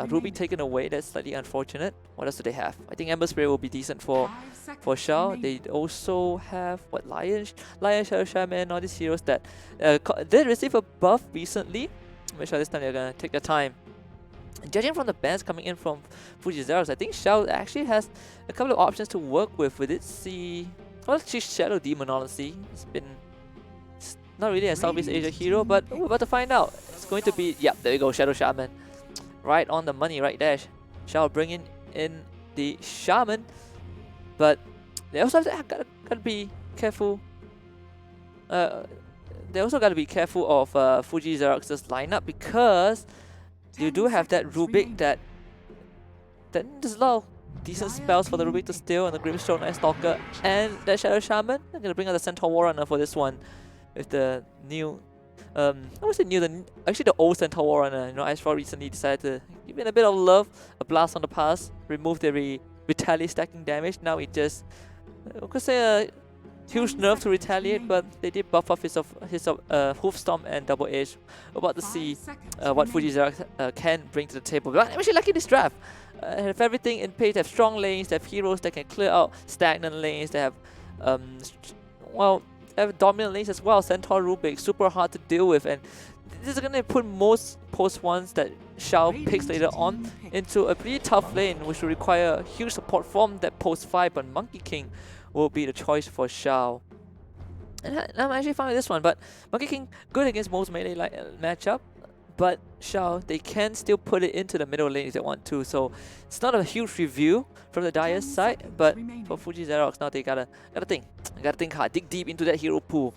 Ruby taken away, that's slightly unfortunate. What else do they have? I think Ember Spirit will be decent for Shao. They also have what, Lion, Shadow Shaman, all these heroes that did receive a buff recently. Make sure this time they're gonna take their time. Judging from the bans coming in from Fuji Xerox, I think Shao actually has a couple of options to work with. We did see, well, actually Shadow Demon, honestly. It's not really a Southeast Asia hero, but we're about to find out. It's going to be, yeah, there we go, Shadow Shaman. Right on the money right there. Shao bringing in the Shaman, but they also have to, gotta be careful. They also gotta be careful of Fuji Xerox's lineup, because you do have that Rubik that there's a lot of decent spells for the Rubik to steal, and the Grimstone Night Stalker and that Shadow Shaman. I'm gonna bring out the Centaur Warrunner for this one with the new. I would say new, actually the old Centaur Warrunner. You know, Ashford recently decided to give it a bit of love, a blast on the pass, remove the retaliate stacking damage. Now it just, I could say a huge nerf to retaliate, but they did buff off his Hoof Stomp and Double Edge. We're about to see what Fuji Xerox can bring to the table. But I'm actually liking this draft. Have everything in place. They have strong lanes, they have heroes that can clear out stagnant lanes, they have they have dominant lanes as well. Centaur Rubik, super hard to deal with, and this is going to put most post ones that Shao picks later on into a pretty tough lane, which will require huge support from that post 5, but Monkey King will be the choice for Shao. And I'm actually fine with this one, but Monkey King good against most melee matchup, but Shao, they can still put it into the middle lane if they want to, so it's not a huge review from the Dire's side, but for Fuji Xerox now they gotta think hard, dig deep into that hero pool.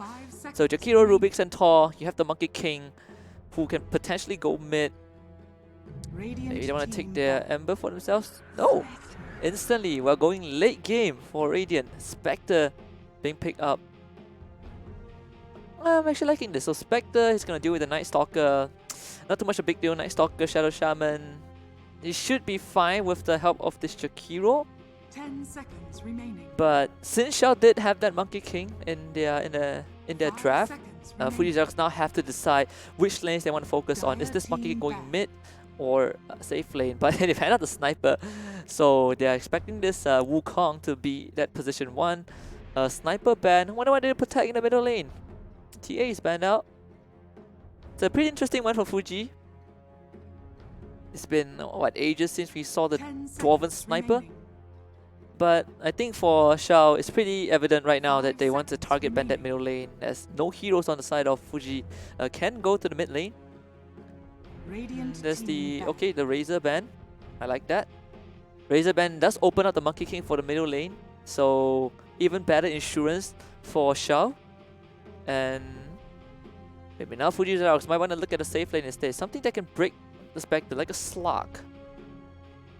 So Jakiro, Rubik, Centaur, you have the Monkey King who can potentially go mid. Maybe they want to take their Ember for themselves? No! Instantly, we're going late game for Radiant. Spectre being picked up. I'm actually liking this. So Spectre, he's gonna deal with the Night Stalker. Not too much a big deal. Night Stalker, Shadow Shaman. He should be fine with the help of this Jakiro. 10 seconds remaining. But since Shao did have that Monkey King in their draft, Fuji Xerox now have to decide which lanes they want to focus on. Is this Monkey King going mid or safe lane? But they ran out the sniper, so they are expecting this Wukong to be that position 1. Sniper ban. Wonder why they didn't protect in the middle lane. TA is banned out. It's a pretty interesting one for Fuji. It's been what, ages since we saw the Dwarven sniper. But I think for Shao, it's pretty evident right now that they want to target ban that middle lane, as no heroes on the side of Fuji can go to the mid lane. There's the Razor ban. I like that. Razor ban does open up the Monkey King for the middle lane, so even better insurance for Shao. And maybe now Fuji Xerox might want to look at the safe lane instead. Something that can break the Spectre, like a Slug.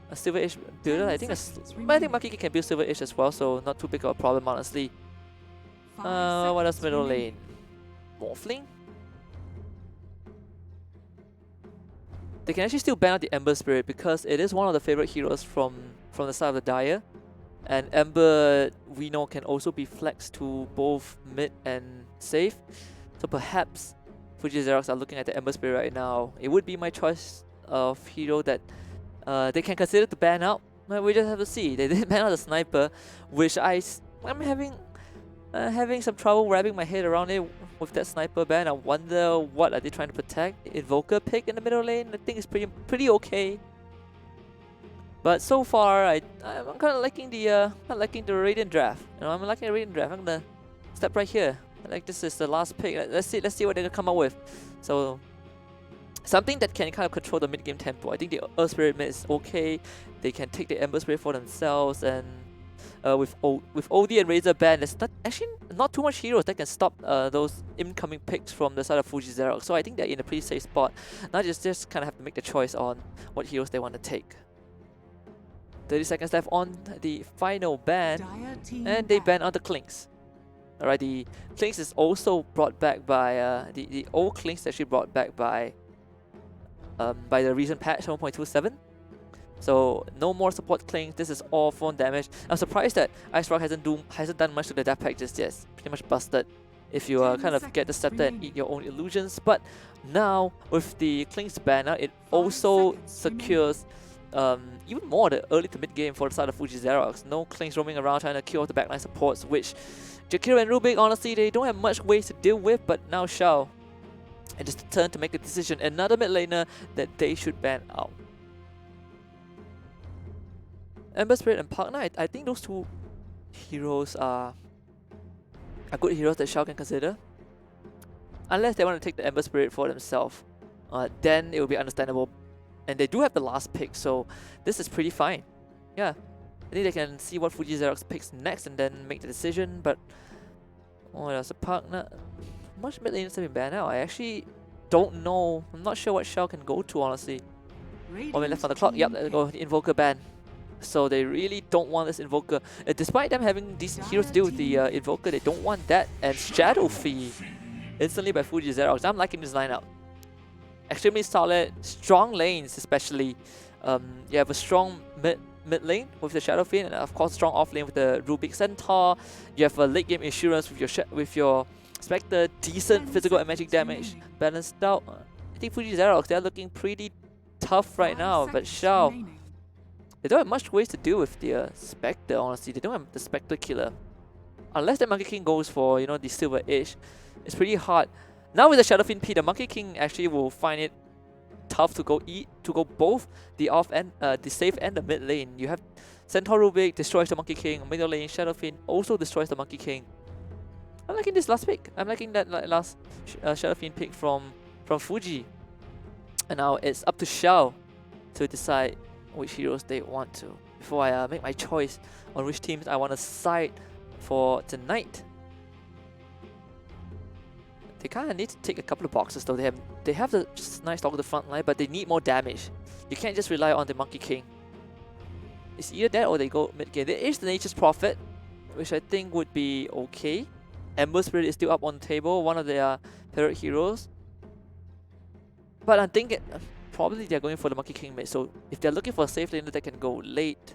A Silver Edge builder, I think Monkey King can build Silver Edge as well, so not too big of a problem, honestly. What else middle lane? Morphling? They can actually still ban out the Ember Spirit because it is one of the favorite heroes from the side of the Dire. And Ember, we know, can also be flexed to both mid and safe. So perhaps Fuji Xerox are looking at the Ember Spirit right now. It would be my choice of hero that they can consider to ban out. But we just have to see. They did ban out the Sniper, which I'm having some trouble wrapping my head around it with that Sniper ban. I wonder what are they trying to protect. Invoker pick in the middle lane, I think it's pretty okay. But so far, I'm kind of liking the Radiant draft. You know, I'm liking the Radiant draft. I'm gonna step right here. Like, this is the last pick. Let's see what they're gonna come up with. So something that can kind of control the mid game tempo. I think the Earth Spirit mid is okay. They can take the Ember Spirit for themselves, and with OD and Razor ban, there's not too much heroes that can stop those incoming picks from the side of Fuji Xerox. So I think they're in a pretty safe spot. Now just kind of have to make the choice on what heroes they want to take. 30 seconds left on the final ban, and they ban out the Clinks. Alright, the Clinks is also brought back by the old Clinks actually brought back by the recent patch 1.27. So no more support Clinks. This is all phone damage. I'm surprised that Ice Rock hasn't done much to the death pack just yet. It's pretty much busted if you 10 kind of get the seconds scepter and remaining. eat your own illusions. But now with the Clink's banner, it 5 also seconds secures even more the early to mid game for the side of Fuji Xerox. No Clinks roaming around trying to kill off the backline supports, which Jakiro and Rubik, honestly, they don't have much ways to deal with. But now Xiao, it is the turn to make a decision. Another mid laner that they should ban out. Ember Spirit and Park Knight, I think those two heroes are good heroes that Xiao can consider. Unless they want to take the Ember Spirit for themselves, then it will be understandable. And they do have the last pick, so this is pretty fine. Yeah, I think they can see what Fuji Xerox picks next and then make the decision. But what else? A partner. Much mid laners have been banned out. I actually don't know. I'm not sure what Xiao can go to, honestly. 1 minute left on the clock. Yep, let's go. Invoker ban. So they really don't want this Invoker. Despite them having decent heroes to deal with the Invoker, they don't want that. And Shadow Fee instantly by Fuji Xerox. I'm liking this lineup. Extremely solid, strong lanes especially. You have a strong mid lane with the Shadow Fiend, and of course strong off lane with the Rubik Centaur. You have a late game insurance with your Spectre, decent physical and magic damage, balanced out. I think Fuji Xerox, they're looking pretty tough right now, but Xiao, they don't have much ways to deal with the Spectre, honestly. They don't have the Spectre killer. Unless the Monkey King goes for, you know, the Silver Edge, it's pretty hard. Now with the Shadow Fiend P, the Monkey King actually will find it tough to go both the off and the safe and the mid lane. You have Centaur Rubik destroys the Monkey King, middle lane Shadow Fiend also destroys the Monkey King. I'm liking this last pick. I'm liking that last Shadow Fiend pick from Fuji. And now it's up to Xiao to decide which heroes they want to before I make my choice on which teams I want to side for tonight. They kind of need to take a couple of boxes though. They have the nice dog at the front line, but they need more damage. You can't just rely on the Monkey King. It's either that or they go mid game. There is the Nature's Prophet, which I think would be okay. Ember Spirit is still up on the table, one of their favorite heroes. But I think probably they're going for the Monkey King mid. So if they're looking for a safe laner that can go late,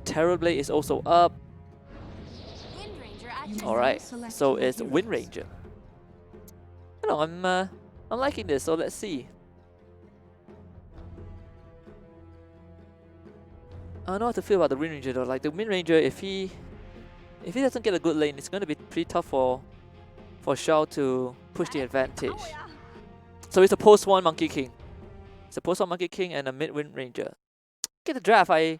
Terror Blade is also up. Alright, so it's Wind Ranger. I don't know, I'm liking this, so let's see. I don't know how to feel about the Wind Ranger though. Like the Wind Ranger, if he doesn't get a good lane, it's going to be pretty tough for Xiao to push the advantage. So it's a post 1 Monkey King. It's a post 1 Monkey King and a mid Wind Ranger. Get the draft. I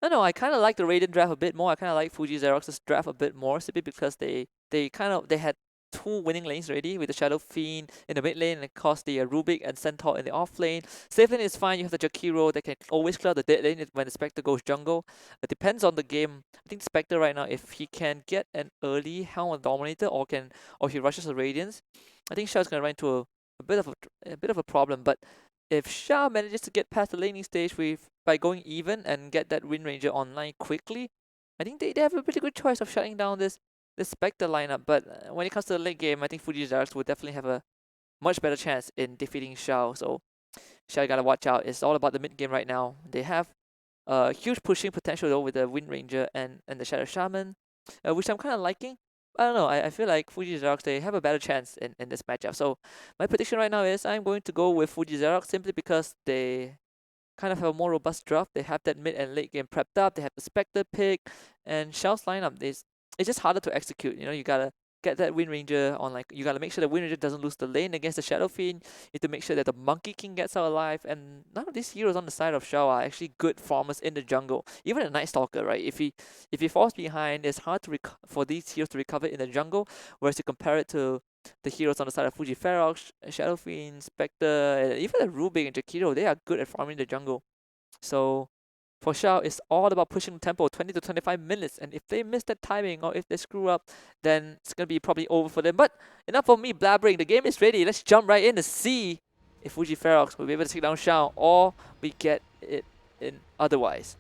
don't know, I kind of like the Radiant draft a bit more. I kind of like Fuji Xerox's draft a bit more, simply because they had 2 winning lanes already with the Shadow Fiend in the mid lane and of course the Rubik and Centaur in the off lane. Safe lane is fine. You have the Jakiro that can always clear the dead lane when the Spectre goes jungle. It depends on the game. I think Spectre right now, if he can get an early Helm of Dominator or he rushes a Radiance, I think Xiao's gonna run into a bit of a problem. But if Xiao manages to get past the laning stage by going even and get that Wind Ranger online quickly, I think they have a pretty good choice of shutting down this Spectre lineup. But when it comes to the late game, I think Fuji Xerox will definitely have a much better chance in defeating Xiao. So Xiao, you gotta watch out. It's all about the mid game right now. They have huge pushing potential though with the Wind Ranger and the Shadow Shaman, which I'm kind of liking. I don't know, I feel like Fuji Xerox, they have a better chance in this matchup. So my prediction right now is I'm going to go with Fuji Xerox simply because they kind of have a more robust draft. They have that mid and late game prepped up. They have the Spectre pick, and Xiao's lineup it's just harder to execute. You know, you gotta get that Wind Ranger on, like, you gotta make sure the Wind Ranger doesn't lose the lane against the Shadow Fiend. You have to make sure that the Monkey King gets out alive, and none of these heroes on the side of Xiao are actually good farmers in the jungle. Even a Night Stalker, right? If he falls behind, it's hard to for these heroes to recover in the jungle. Whereas you compare it to the heroes on the side of Fuji Xerox, Shadow Fiend, Spectre, and even the Rubik and Jakiro, they are good at farming the jungle. So for Xiao, it's all about pushing the tempo 20 to 25 minutes. And if they miss that timing or if they screw up, then it's going to be probably over for them. But enough of me blabbering. The game is ready. Let's jump right in to see if Fuji Xerox will be able to take down Xiao or we get it in otherwise.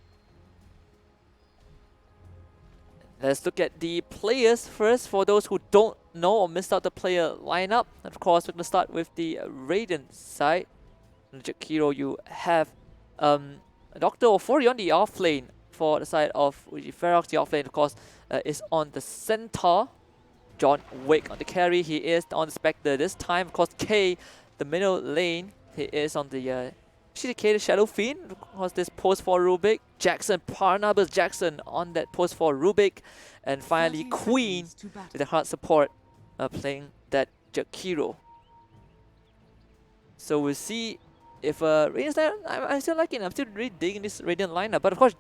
Let's look at the players first. For those who don't know or missed out the player lineup, of course, we're going to start with the Radiant side. Jakiro, you have Dr. Ofori on the off lane for the side of Fuji Xerox. The off lane, of course, is on the Centaur. John Wick on the carry. He is on the Spectre this time. Of course, K, the middle lane, he is on the the Shadow Fiend. Of course, this post for Rubik. Jackson, Parnabas Jackson on that post for Rubik. And finally, 30 Queen seconds to battle. with the hard support playing that Jakiro. So we'll see if Radiant's there. I still like it. I'm still really digging this Radiant lineup. But of course,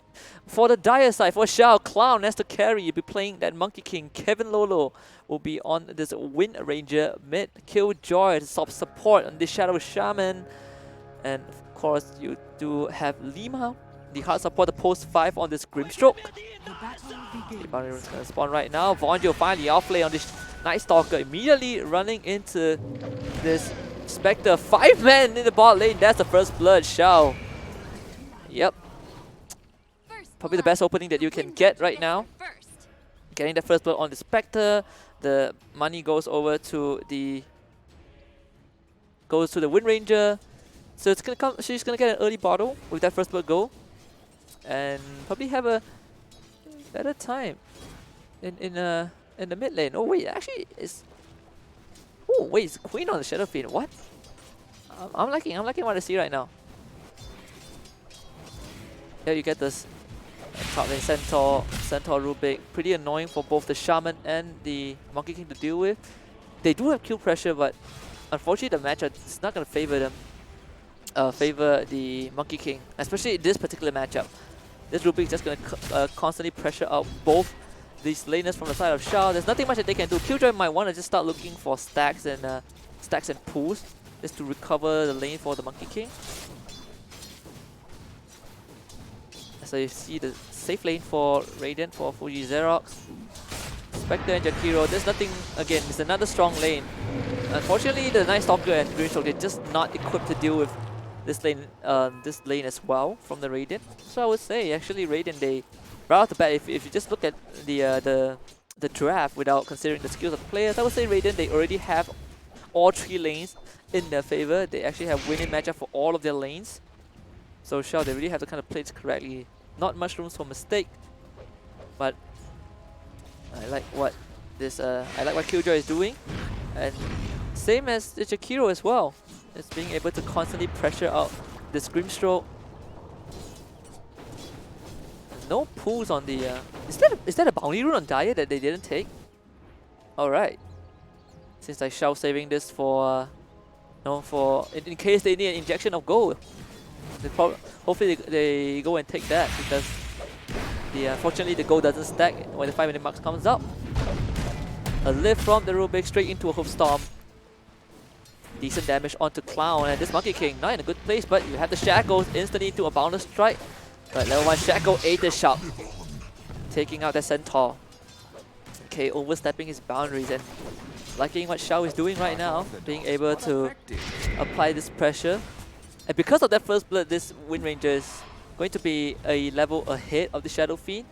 for the Dire side, for Xiao, Clown has to carry. You'll be playing that Monkey King. Kevin Lolo will be on this Wind Ranger mid. Killjoy to support on the Shadow Shaman. And of course, you do have Lima, the hard support, the post 5 on this Grimstroke. The battle begins. The boundary run's gonna spawn right now. Vonjo finally outplay on this Night Stalker, immediately running into this Spectre. 5 men in the bot lane. That's the first blood. Xiao. Yep. Probably the best opening that you can get right now. Getting the first blood on the Spectre. The money goes over to the Wind Ranger. So it's gonna come. She's gonna get an early bottle with that first blood go, and probably have a better time in the mid lane. Oh wait, actually it's. Oh wait, it's Queen on the Shadow Fiend. What? I'm liking what I see right now. Here you get this top lane Centaur Rubik. Pretty annoying for both the Shaman and the Monkey King to deal with. They do have kill pressure, but unfortunately the matchup is not gonna favor them. Favor the Monkey King, especially in this particular matchup. This Rubik is just gonna constantly pressure out both these laners from the side of Xiao. There's nothing much that they can do. Killjoy might want to just start looking for stacks and pools just to recover the lane for the Monkey King. So you see the safe lane for Radiant for Fuji Xerox. Spectre and Jakiro. There's nothing, again, it's another strong lane. Unfortunately, the Night Stalker and Grimstroke, they're just not equipped to deal with this lane as well from the Radiant. So I would say actually Radiant, they right off the bat, if you just look at the draft without considering the skills of the players, I would say Radiant, they already have all 3 lanes in their favor. They actually have winning matchup for all of their lanes. So Xiao, they really have to kind of play it correctly. Not much room for mistake, but I like what Killjoy is doing, and same as the Jakiro as well. It's being able to constantly pressure out this Grimstroke. No pulls on the. Is that a bounty rune on Dire that they didn't take? All right. Seems like Xiao saving this for, in case they need an injection of gold. Hopefully they go and take that, because fortunately the gold doesn't stack when the 5-minute mark comes up. A lift from the Rubik straight into a Hope Storm. Decent damage onto Clown, and this Monkey King not in a good place, but you have the Shackles instantly into a Boundless Strike. But level 1 Shackle ate the shot, taking out that Centaur. Okay, overstepping his boundaries and liking what Xiao is doing right now, being able to apply this pressure. And because of that first blood, this Wind Ranger is going to be a level ahead of the Shadow Fiend,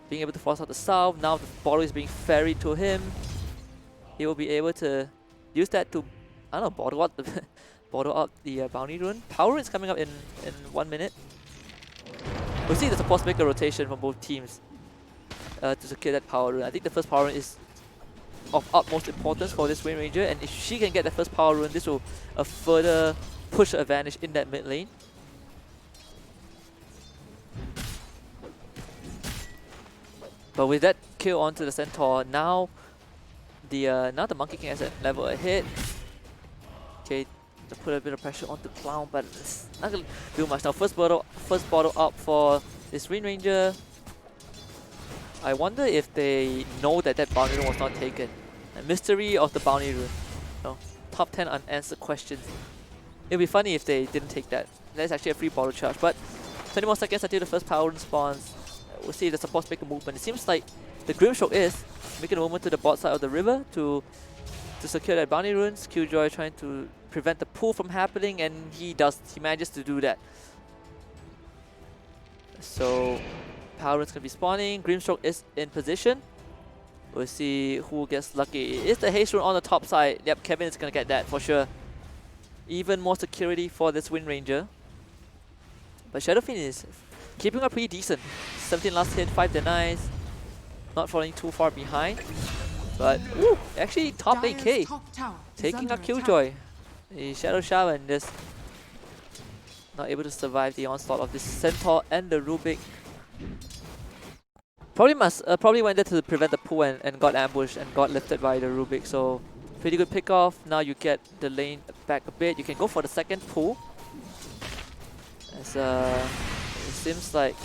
being able to force out the south. Now the bottle is being ferried to him. He will be able to use that to, I don't know, bottle out the bounty rune. Power rune is coming up in 1 minute. We'll see the supports make a rotation from both teams to secure that power rune. I think the first power rune is of utmost importance for this Wind Ranger, and if she can get the first power rune, this will further push advantage in that mid lane. But with that kill onto the Centaur, now the Monkey King has a level ahead. Okay, to put a bit of pressure onto Clown, but it's not gonna do much. Now first bottle up for this Wind Ranger. I wonder if they know that that bounty rune was not taken. The mystery of the bounty rune. No, top 10 unanswered questions. It'd be funny if they didn't take that. That's actually a free bottle charge, but 20 more seconds until the first power rune spawns. We'll see if the supports make a movement. It seems like the Grimstroke is making a movement to the bot side of the river to secure that bounty runes. Killjoy trying to prevent the pull from happening, and he manages to do that. So power rune's gonna be spawning. Grimstroke is in position. We'll see who gets lucky. It is the haste rune on the top side. Yep, Kevin is gonna get that for sure. Even more security for this Wind Ranger. But Shadow Fiend is keeping up pretty decent. 17 last hit, 5 denies. Not falling too far behind. But woo, actually top lane K Dire's top tower is taking under out attack. Killjoy. The Shadow Shaman just not able to survive the onslaught of this Centaur and the Rubik. Probably went there to prevent the pull and got ambushed and got lifted by the Rubik. So pretty good pick off. Now you get the lane back a bit. You can go for the second pull. As it seems like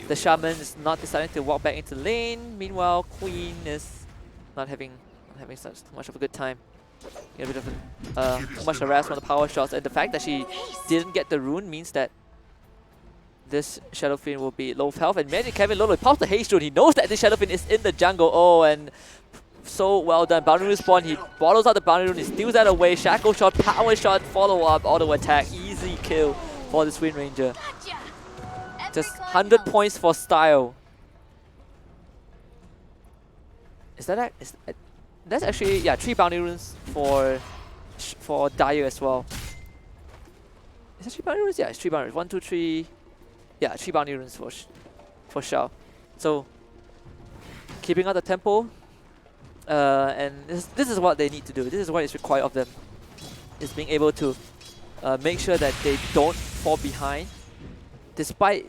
the Shaman is not deciding to walk back into lane. Meanwhile, Queen is not having such too much of a good time. Get a bit of too much harassment on the power shots, and the fact that she didn't get the rune means that this Shadow Fiend will be low health. And imagine Kevin Lolo pops the haste rune. He knows that this Shadow Fiend is in the jungle. Oh, and so well done. Boundary rune spawn. He bottles out the boundary rune. He steals that away. Shackle shot, power shot, follow up, auto attack. Easy kill for this Wind Ranger. Just 100 points for style. That's actually, yeah, 3 bounty runes for Dire as well. Is that 3 bounty runes? Yeah, it's 3 bounty runes. 1, 2, 3. Yeah, 3 bounty runes for Shao. So keeping up the tempo, and this is what they need to do. This is what is required of them. Is being able to make sure that they don't fall behind, despite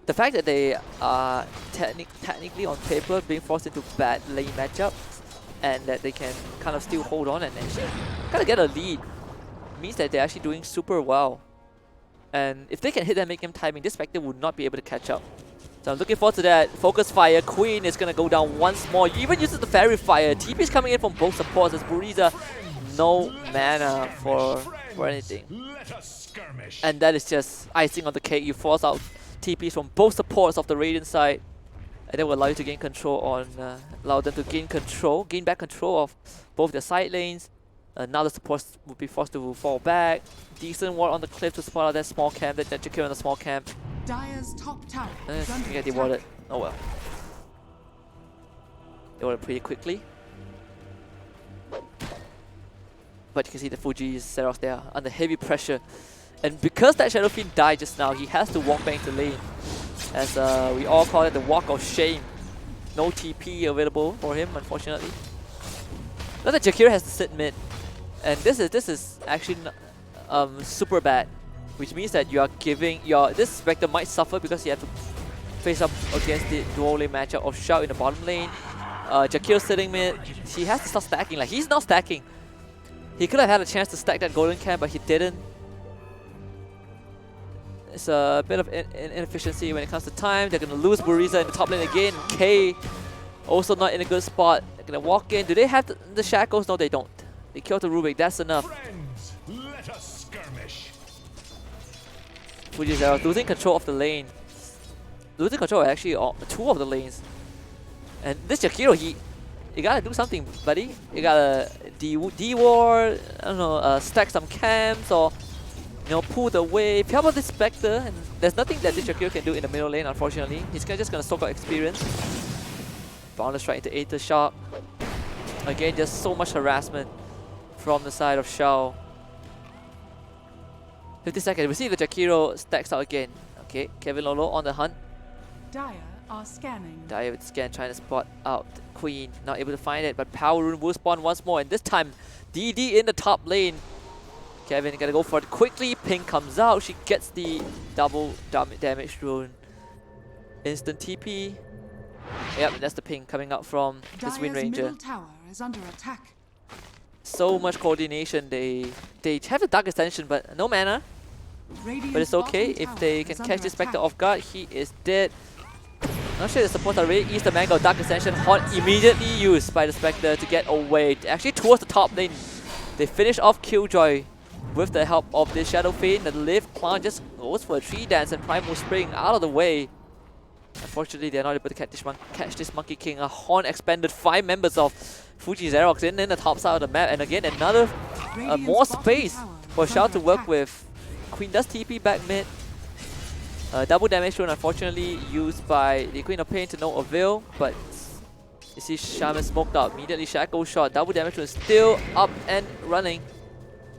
the fact that they are technically on paper being forced into bad lane matchups, and that they can kind of still hold on and actually kind of get a lead, means that they're actually doing super well. And if they can hit and make them timing, this Spectre would not be able to catch up. So I'm looking forward to that. Focus Fire, Queen is going to go down once more. Even uses the Fairy Fire. TP is coming in from both supports as Buriza no mana for anything. And that is just icing on the cake. You force out TPs from both supports of the Radiant side, and that will allow you to gain control on, allow them to gain back control of both their side lanes. Now the supports will be forced to fall back. Decent ward on the cliff to spot out that small camp, that Jakiro in the small camp. Dire's top tower is under Get attack. dewarded. Oh well. They warded pretty quickly. But you can see the Fuji's Xerox there under heavy pressure. And because that Shadow Fiend died just now, he has to walk back into lane. As we all call it the walk of shame. No TP available for him, unfortunately. Now that Jakiro has to sit mid. And this is actually super bad. Which means that you are giving this Spectre might suffer because you have to face up against the dual lane matchup of Shao in the bottom lane. Jakiro sitting mid. He has to start stacking. Like, he's not stacking. He could have had a chance to stack that golden camp, but he didn't. It's a bit of inefficiency when it comes to time. They're going to lose Buriza in the top lane again. K also not in a good spot. They're going to walk in. Do they have the shackles? No, they don't. They killed the Rubik. That's enough. Friends, let us skirmish. Fuji Xerox losing control of the lane. Losing control of actually 2 of the lanes. And this Jakiro, you gotta do something, buddy. You gotta de-ward, I don't know, stack some camps, or pull the wave. Help out this Spectre, and there's nothing that this Jakiro can do in the middle lane, unfortunately. He's just gonna soak out experience. Boundless strike into Aether Shock. Again, just so much harassment from the side of Shao. 50 seconds. We see the Jakiro stacks out again. Okay, Kevin Lolo on the hunt. Dire are scanning. Dire with scan trying to spot out Queen. Not able to find it, but Power Rune will spawn once more. And this time, DD in the top lane. Kevin gotta go for it quickly. Ping comes out. She gets the double damage rune. Instant TP. Yep, that's the ping coming out from this Wind Dire's Ranger. middle tower is under attack. So much coordination. They have the Dark Ascension, but no mana. Radiant's But it's okay bottom if tower they is can under catch this Spectre attack. off guard. He is dead. Not sure the supports are ready. East the Mango Dark Ascension. Haunt immediately used by the Spectre to get away. Actually towards the top lane. They finish off Killjoy with the help of this Shadow Fiend. The Lift Clan just goes for a tree dance and Primal Spring out of the way. Unfortunately, they're not able to catch this Monkey King. A Horn expanded 5 members of Fuji Xerox in the top side of the map. And again, another Radiant's more bottom space tower for is Shao under to work attack. with. Queen does TP back mid. Double damage rune unfortunately used by the Queen of Pain to no avail, but you see Shaman smoked out. Immediately Shackle shot. Double damage rune still up and running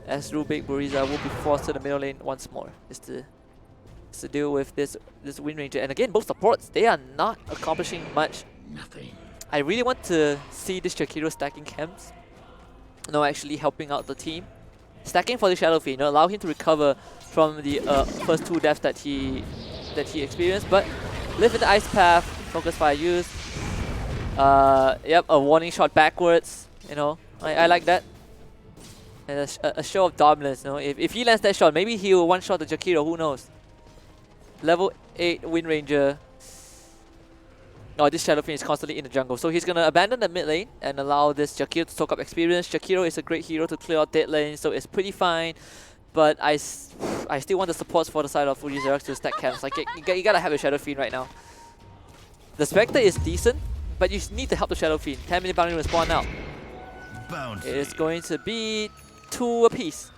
as Rubik Buriza will be forced to the middle lane once more. Just to deal with this Wind Ranger. And again, both supports, they are not accomplishing much. Nothing. I really want to see this Jakiro stacking camps. No, actually helping out the team. Stacking for the Shadow Fiend, allow him to recover from the first 2 deaths that he experienced. But live in the ice path, focus fire use. Yep, a warning shot backwards. I like that. And a show of dominance. If he lands that shot, maybe he'll one-shot the Jakiro. Who knows? Level 8 Wind Ranger. Oh, this Shadow Fiend is constantly in the jungle, so he's gonna abandon the mid lane and allow this Jakiro to soak up experience. Jakiro is a great hero to clear out dead lanes, so it's pretty fine. But I still want the supports for the side of Fuji Xerox to stack camps. Like you gotta have a Shadow Fiend right now. The Spectre is decent, but you need to help the Shadow Fiend. 10-minute bounty will spawn out. It's going to be 2 apiece.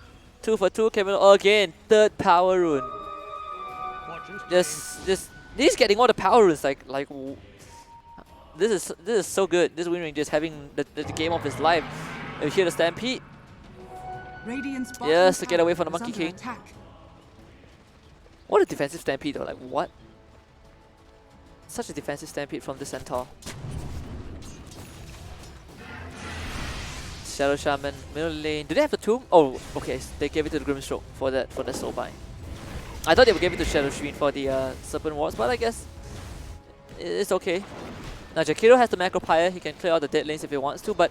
2 for 2. Kevin again. 3rd power rune. Just he's getting all the power runes. Like. This is so good. This Wind Ranger is having the game of his life. You hear the stampede? Yes, to get away from the Monkey King. What a defensive stampede though, like what? Such a defensive stampede from the Centaur. Shadow Shaman, middle lane. Do they have the tomb? Oh, okay, they gave it to the Grimstroke for that soul bind. I thought they would give it to Shadow Sheen for the Serpent Wards, but I guess it's okay. Now Jakiro has the Macro Pyre, he can clear out the dead lanes if he wants to, but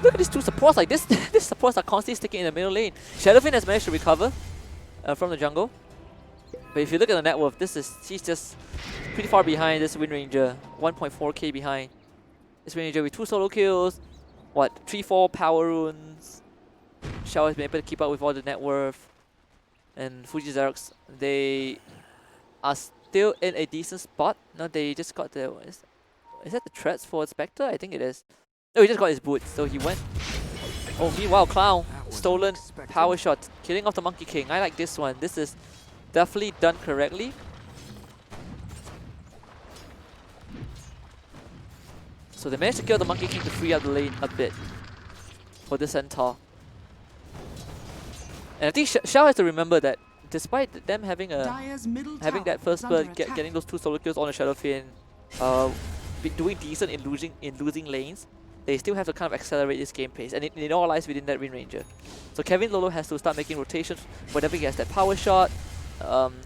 look at these 2 supports, like this these supports are constantly sticking in the middle lane. Shadowfiend has managed to recover from the jungle. But if you look at the net worth, he's just pretty far behind this Wind Ranger. 1.4k behind. This Wind Ranger with 2 solo kills, 3-4 power runes. Xiao has been able to keep up with all the net worth. And Fuji Xerox, they are still in a decent spot. No, they just got the... Is that the threats for Spectre? I think it is. Oh, he just got his boots, so he went. Oh, meanwhile, Clown, stolen power shot, killing off the Monkey King. I like this one. This is definitely done correctly. So they managed to kill the Monkey King to free up the lane a bit for the Centaur. And I think Xiao has to remember that despite them having that first bird, getting those 2 solo kills on the Shadow Fiend, doing decent in losing lanes, they still have to kind of accelerate this game pace, and it all lies within that Wind Ranger. So Kevin Lolo has to start making rotations whenever he has that power shot.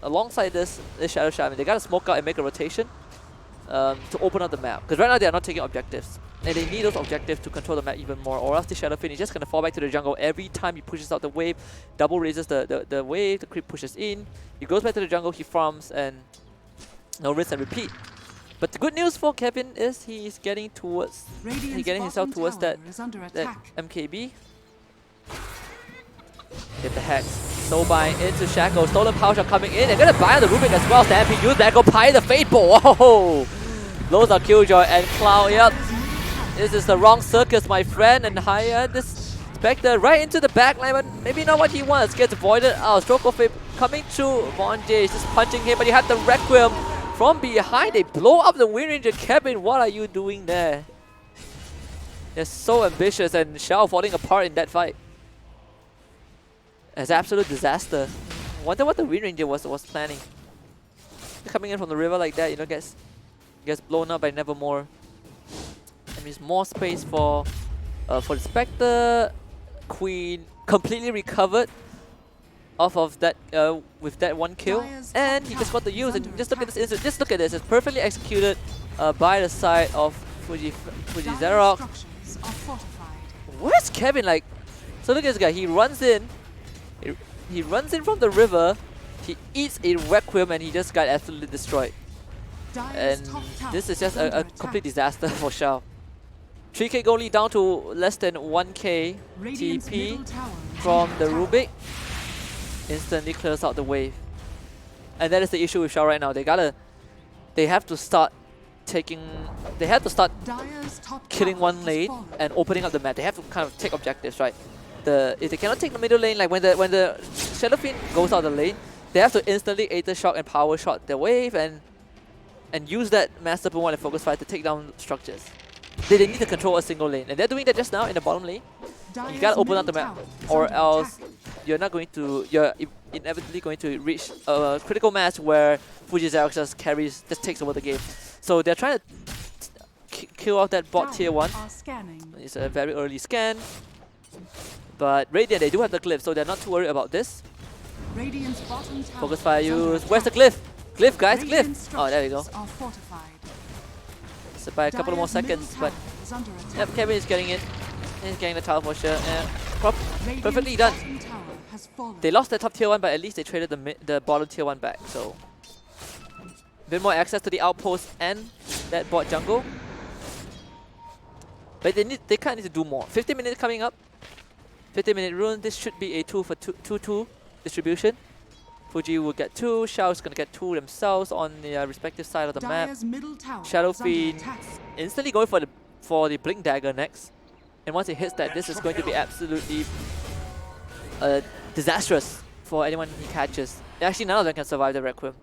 Alongside this Shadow Shaman, they gotta smoke out and make a rotation to open up the map. Because right now they are not taking objectives, and they need those objectives to control the map even more, or else the Shadow Fiend is just gonna fall back to the jungle every time he pushes out the wave, double raises the wave, the creep pushes in, he goes back to the jungle, he farms, and rinse and repeat. But the good news for Kevin is he's getting himself towards that MKB. Get the hex. Soul bind into Shackle. Stolen power shot coming in. They're gonna buy the Rubik as well. Stampede use Macro Pyre the Fateful. Whoa! Those are Killjoy and Cloud. Yep. This is the wrong circus, my friend. And Haya, this Spectre right into the backline, but maybe not what he wants. Gets voided out. Stroke of Fate coming through. Von J is just punching him, but he had the Requiem. From behind, they blow up the Wind Ranger. Kevin, what are you doing there? They're so ambitious, and Xiao falling apart in that fight. It's absolute disaster. Wonder what the Wind Ranger was planning. Coming in from the river like that, gets blown up by Nevermore. That means more space for the Spectre. Queen completely recovered off of that with that 1 kill, and he just got the use. And just look at this instant. Just look at this. It's perfectly executed by the side of Fuji Xerox. Where's Kevin? Like, so look at this guy. He runs in. He runs in from the river. He eats a Requiem, and he just got absolutely destroyed. And this is just a complete disaster for Xiao. 3k gold lead down to less than 1k TP from the Rubik. Instantly clears out the wave. And that is the issue with Xiao right now. They have to start killing one lane and opening up the map. They have to kind of take objectives, right? If they cannot take the middle lane, like when the Shadow Fiend goes out the lane, they have to instantly Aether Shock and Power Shot the wave and use that Master Boom and Focus Fire to take down structures. They need to control a single lane, and they're doing that just now in the bottom lane. You gotta open up the map, or else you're inevitably going to reach a critical mass where Fuji Xerox just takes over the game. So they're trying to kill off that bot tier 1. Are scanning. It's a very early scan. But Radiant, they do have the glyph, so they're not too worried about this. Radiant's bottom tower Focus fire is under use. Where's the attack. glyph? Glyph, guys, Radiant glyph! Oh, there we go. structures are fortified. So by a couple more Dire's middle seconds, but tower is under attack. yep, Kevin is getting it. He's getting the tower for sure. Yeah. Radiant's Perfectly done. bottom tower has fallen. They lost the top tier 1, but at least they traded the bottom tier 1 back. So a bit more access to the outpost and that bot jungle. But they kind of need to do more. 15 minutes coming up. 15-minute rune. This should be a 2 for 2 distribution. Fuji will get 2. Shao is going to get 2 themselves on the respective side of the map. Dire's middle tower Shadow is under Fiend attack. instantly going for the Blink Dagger next. And once it hits that, this is going to be absolutely disastrous for anyone he catches. Actually, none of them can survive the Requiem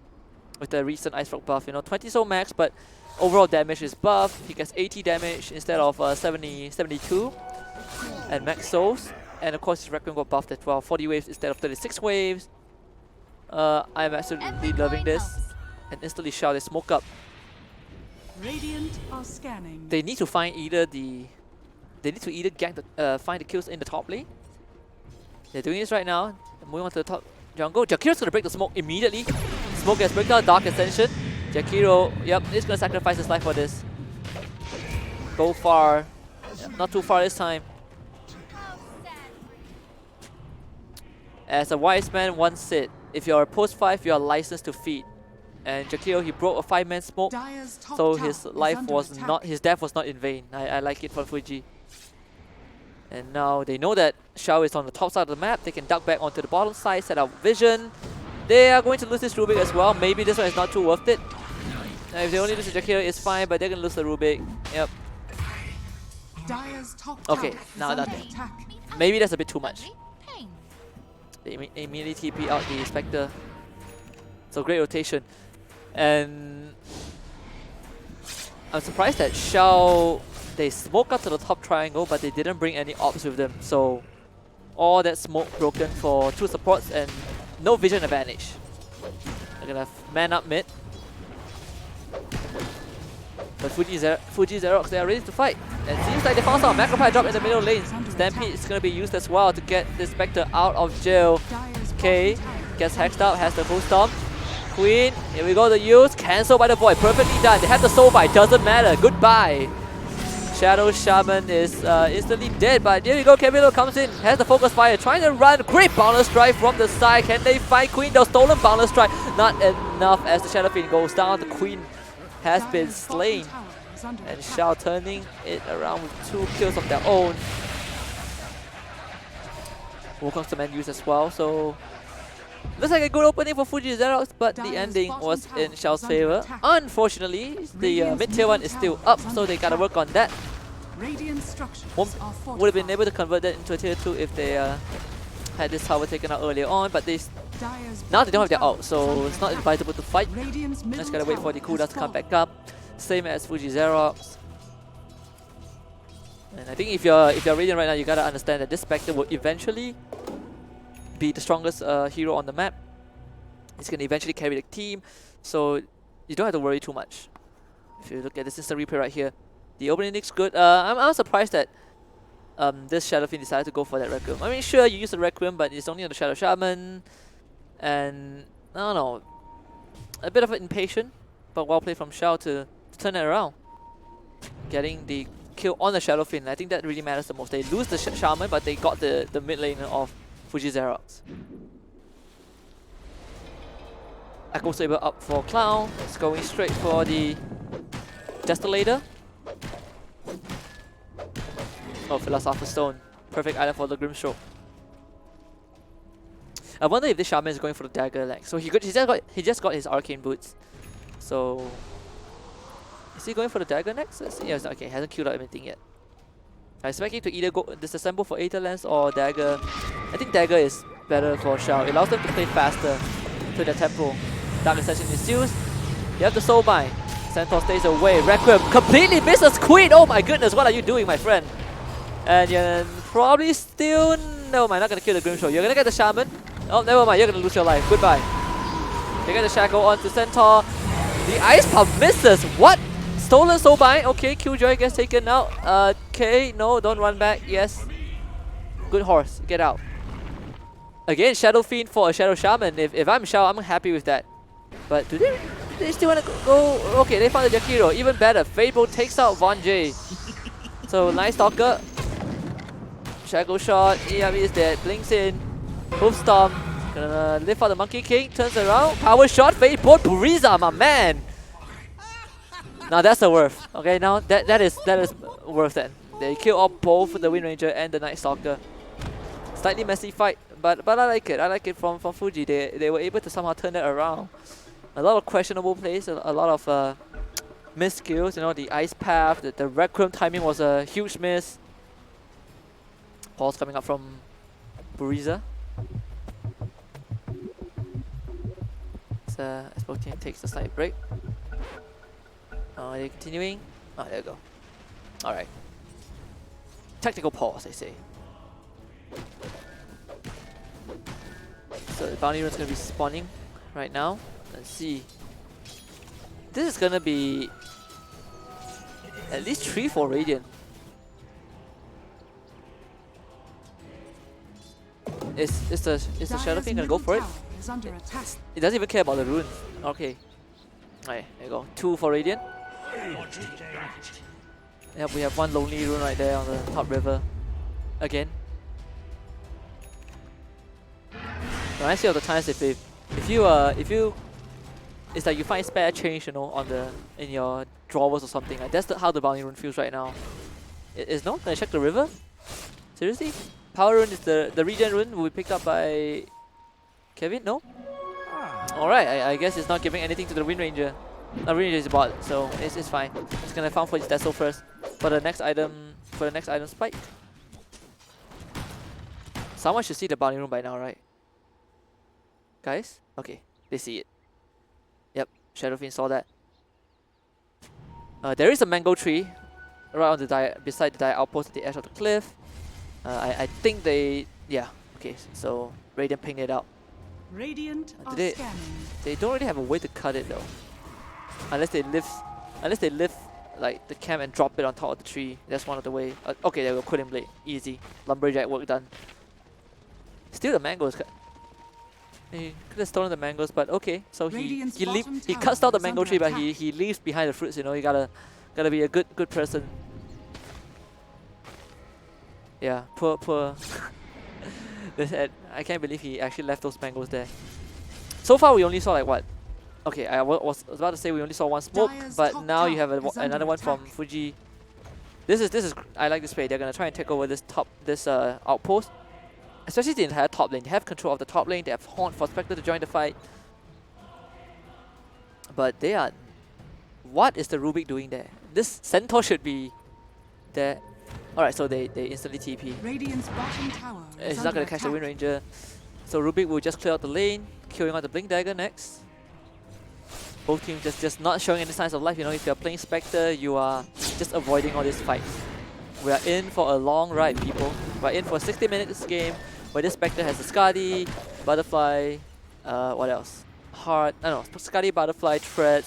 with the recent Ice Rock buff. You know, 20 soul max, but overall damage is buffed. He gets 80 damage instead of 72 and max souls. And of course his Requiem got buffed as well, 40 waves instead of 36 waves. I'm absolutely loving this. And instantly Shao, they smoke up. Radiant are scanning. They need to find either the... They need to either gank the, find the kills in the top lane. They're doing this right now. They're moving on to the top jungle. Jakiro's gonna break the smoke immediately. Smoke gets break down, Dark Ascension. Jakiro, yep, he's gonna sacrifice his life for this. Go far. Yep, not too far this time. As a wise man once said, if you're a post 5, you're licensed to feed. And Jakiro, he broke a 5-man smoke, Dire's top so tower his is life under was attack. not, his death was not in vain. I like it from Fuji. And now they know that Shao is on the top side of the map. They can duck back onto the bottom side, set up vision. They are going to lose this Rubik as well. Maybe this one is not too worth it. If they only lose the Jakiro, it's fine, but they're going to lose the Rubik. Yep. Dire's top Okay, tower is now under nothing. attack. Maybe that's a bit too much. They immediately TP out the Spectre. So great rotation. And I'm surprised that Shao, they smoke up to the top triangle, but they didn't bring any ops with them. So all that smoke broken for 2 supports and no vision advantage. They're gonna man up mid. But Fuji Xerox, they are ready to fight. And it seems like they found some macro fire drop in the middle lane. Stampede is gonna be used as well to get this Spectre out of jail. Dire's Okay, bottom tower gets is hexed under up, has the full stomp. Queen, here we go, the use. Cancelled by the Void, perfectly done. They have the soul bite, doesn't matter. Goodbye. Shadow Shaman is instantly dead, but here we go. Camilo comes in, has the focus fire, trying to run. Great boundless strike from the side. Can they find Queen? The stolen boundless strike. Not enough as the Shadow Fiend goes down. The Queen has been Dire's slain. bottom tower is under And attack. Shao turning it around with 2 kills of their own. Wukong's the man used as well, so looks like a good opening for Fuji Xerox, but the Dire's ending bottom was tower in Shao's is under favor. attack. Unfortunately, the Radiant's mid-tier one is middle still tower up, is so under they gotta attack. work on that. Radiant structures Would are have fortified. been able to convert that into a tier 2 if they had this tower taken out earlier on, but Dire's now they don't have their bottom ult, tower is so under it's not attack. advisable to fight. Radiant's Just middle gotta wait for the tower cooldown has to come fallen. back up. Same as Fuji Xerox. And I think if you're Radiant right now, you gotta understand that this Spectre will eventually be the strongest hero on the map. He's gonna eventually carry the team, so you don't have to worry too much. If you look at this instant replay right here, the opening looks good. I'm surprised that this Shadow Fiend decided to go for that Requiem. I mean, sure, you use the Requiem, but it's only on the Shadow Shaman, and I don't know, a bit of an impatient, but well played from Shao to turn it around, getting the kill on the Shadow Fiend. I think that really matters the most. They lose the Shaman, but they got the mid lane of Fuji Xerox. Echo Saber up for Clown. It's going straight for the Destillator. Oh, Philosopher's Stone. Perfect item for the Grimstroke. I wonder if this Shaman is going for the dagger. Like, so he just got his Arcane Boots. So is he going for the dagger next? Let's see. Yeah, okay, hasn't queued up anything yet. I expect him to either go disassemble for Aether Lens or dagger. I think dagger is better for Shao. It allows them to play faster to their tempo. Dark Ascension is used. You have the Soul Bind. Centaur stays away. Requiem completely misses Queen. Oh my goodness, what are you doing, my friend? And you're probably still... Never mind, not gonna kill the Grimstroke. You're gonna get the Shaman. Oh, never mind, you're gonna lose your life. Goodbye. You get the Shackle onto Centaur. The Ice Pump misses. What? stolen soul bind. Okay, Killjoy gets taken out. Okay, no, don't run back. Yes. Good horse. Get out. Again, Shadow Fiend for a Shadow Shaman. If I'm Shao, I'm happy with that. But do they still want to go? Okay, they found the Jakiro. Even better. Fable takes out Von J. So nice Stalker. Shadow shot. EME is dead. Blinks in. Hoof Stomp. Gonna lift out the Monkey King. Turns around. Power shot. Fable. Buriza, my man. Now that's the worth. Okay, now that is worth it. They kill off both the Wind Ranger and the Night Stalker. Slightly messy fight, but I like it. I like it from Fuji. They were able to somehow turn it around. A lot of questionable plays, a lot of missed skills. You know, the ice path, the Requiem timing was a huge miss. Pulse coming up from Buriza. So Expo team takes a slight break. Are they continuing? Oh, there you go. Alright. Tactical pause, I say. So the bounty run's gonna be spawning right now. Let's see. This is gonna be at least 3 for Radiant. Is the Shadow Fiend gonna go for it? It doesn't even care about the rune. Okay. Alright, there you go. 2 for Radiant. Yep, we have 1 lonely rune right there on the top river. Again. Reminds me of the times if you it's like you find spare change, you know, on in your drawers or something. Like that's how the bounty rune feels right now. Is no? Can I check the river? Seriously? Power rune is the regen rune will be picked up by Kevin? No? Alright, I guess it's not giving anything to the Wind Ranger. The Wind Ranger is bot, so it's fine. It's gonna farm for his Deso first. For the next item spike. Someone should see the bounty rune by now, right? Guys? Okay, they see it. Yep, Shadow Fiend saw that. There is a mango tree right on the beside the dire outpost at the edge of the cliff. I think they, yeah, okay, so Radiant pinged it out. Radiant are They scanning. don't really have a way to cut it though. Unless they lift like the camp and drop it on top of the tree. That's one of the way. Okay, there we go, Quilling Blade, easy. Lumberjack work done. Still the mangoes. He could have stolen the mangoes, but okay. So he cuts down the mango tree, but he leaves behind the fruits. You know, you gotta be a good person. Yeah, poor. I can't believe he actually left those mangoes there. So far, we only saw like what? Okay, I was about to say we only saw 1 smoke, but now you have another one from Fuji. This is I like this play. They're gonna try and take over this outpost. Especially the entire top lane. They have control of the top lane. They have Haunt for Spectre to join the fight. But they are... What is the Rubik doing there? This Centaur should be there. Alright, so they instantly TP. Radiant's bottom tower He's not going to catch the Wind Ranger. So Rubik will just clear out the lane, killing out the Blink Dagger next. Both teams just not showing any signs of life. You know, if you're playing Spectre, you are just avoiding all these fights. We are in for a long ride, people. We're in for a 60 minutes game where this Spectre has a Skadi, Butterfly, what else? Heart, I don't know, Skadi, Butterfly, Tread,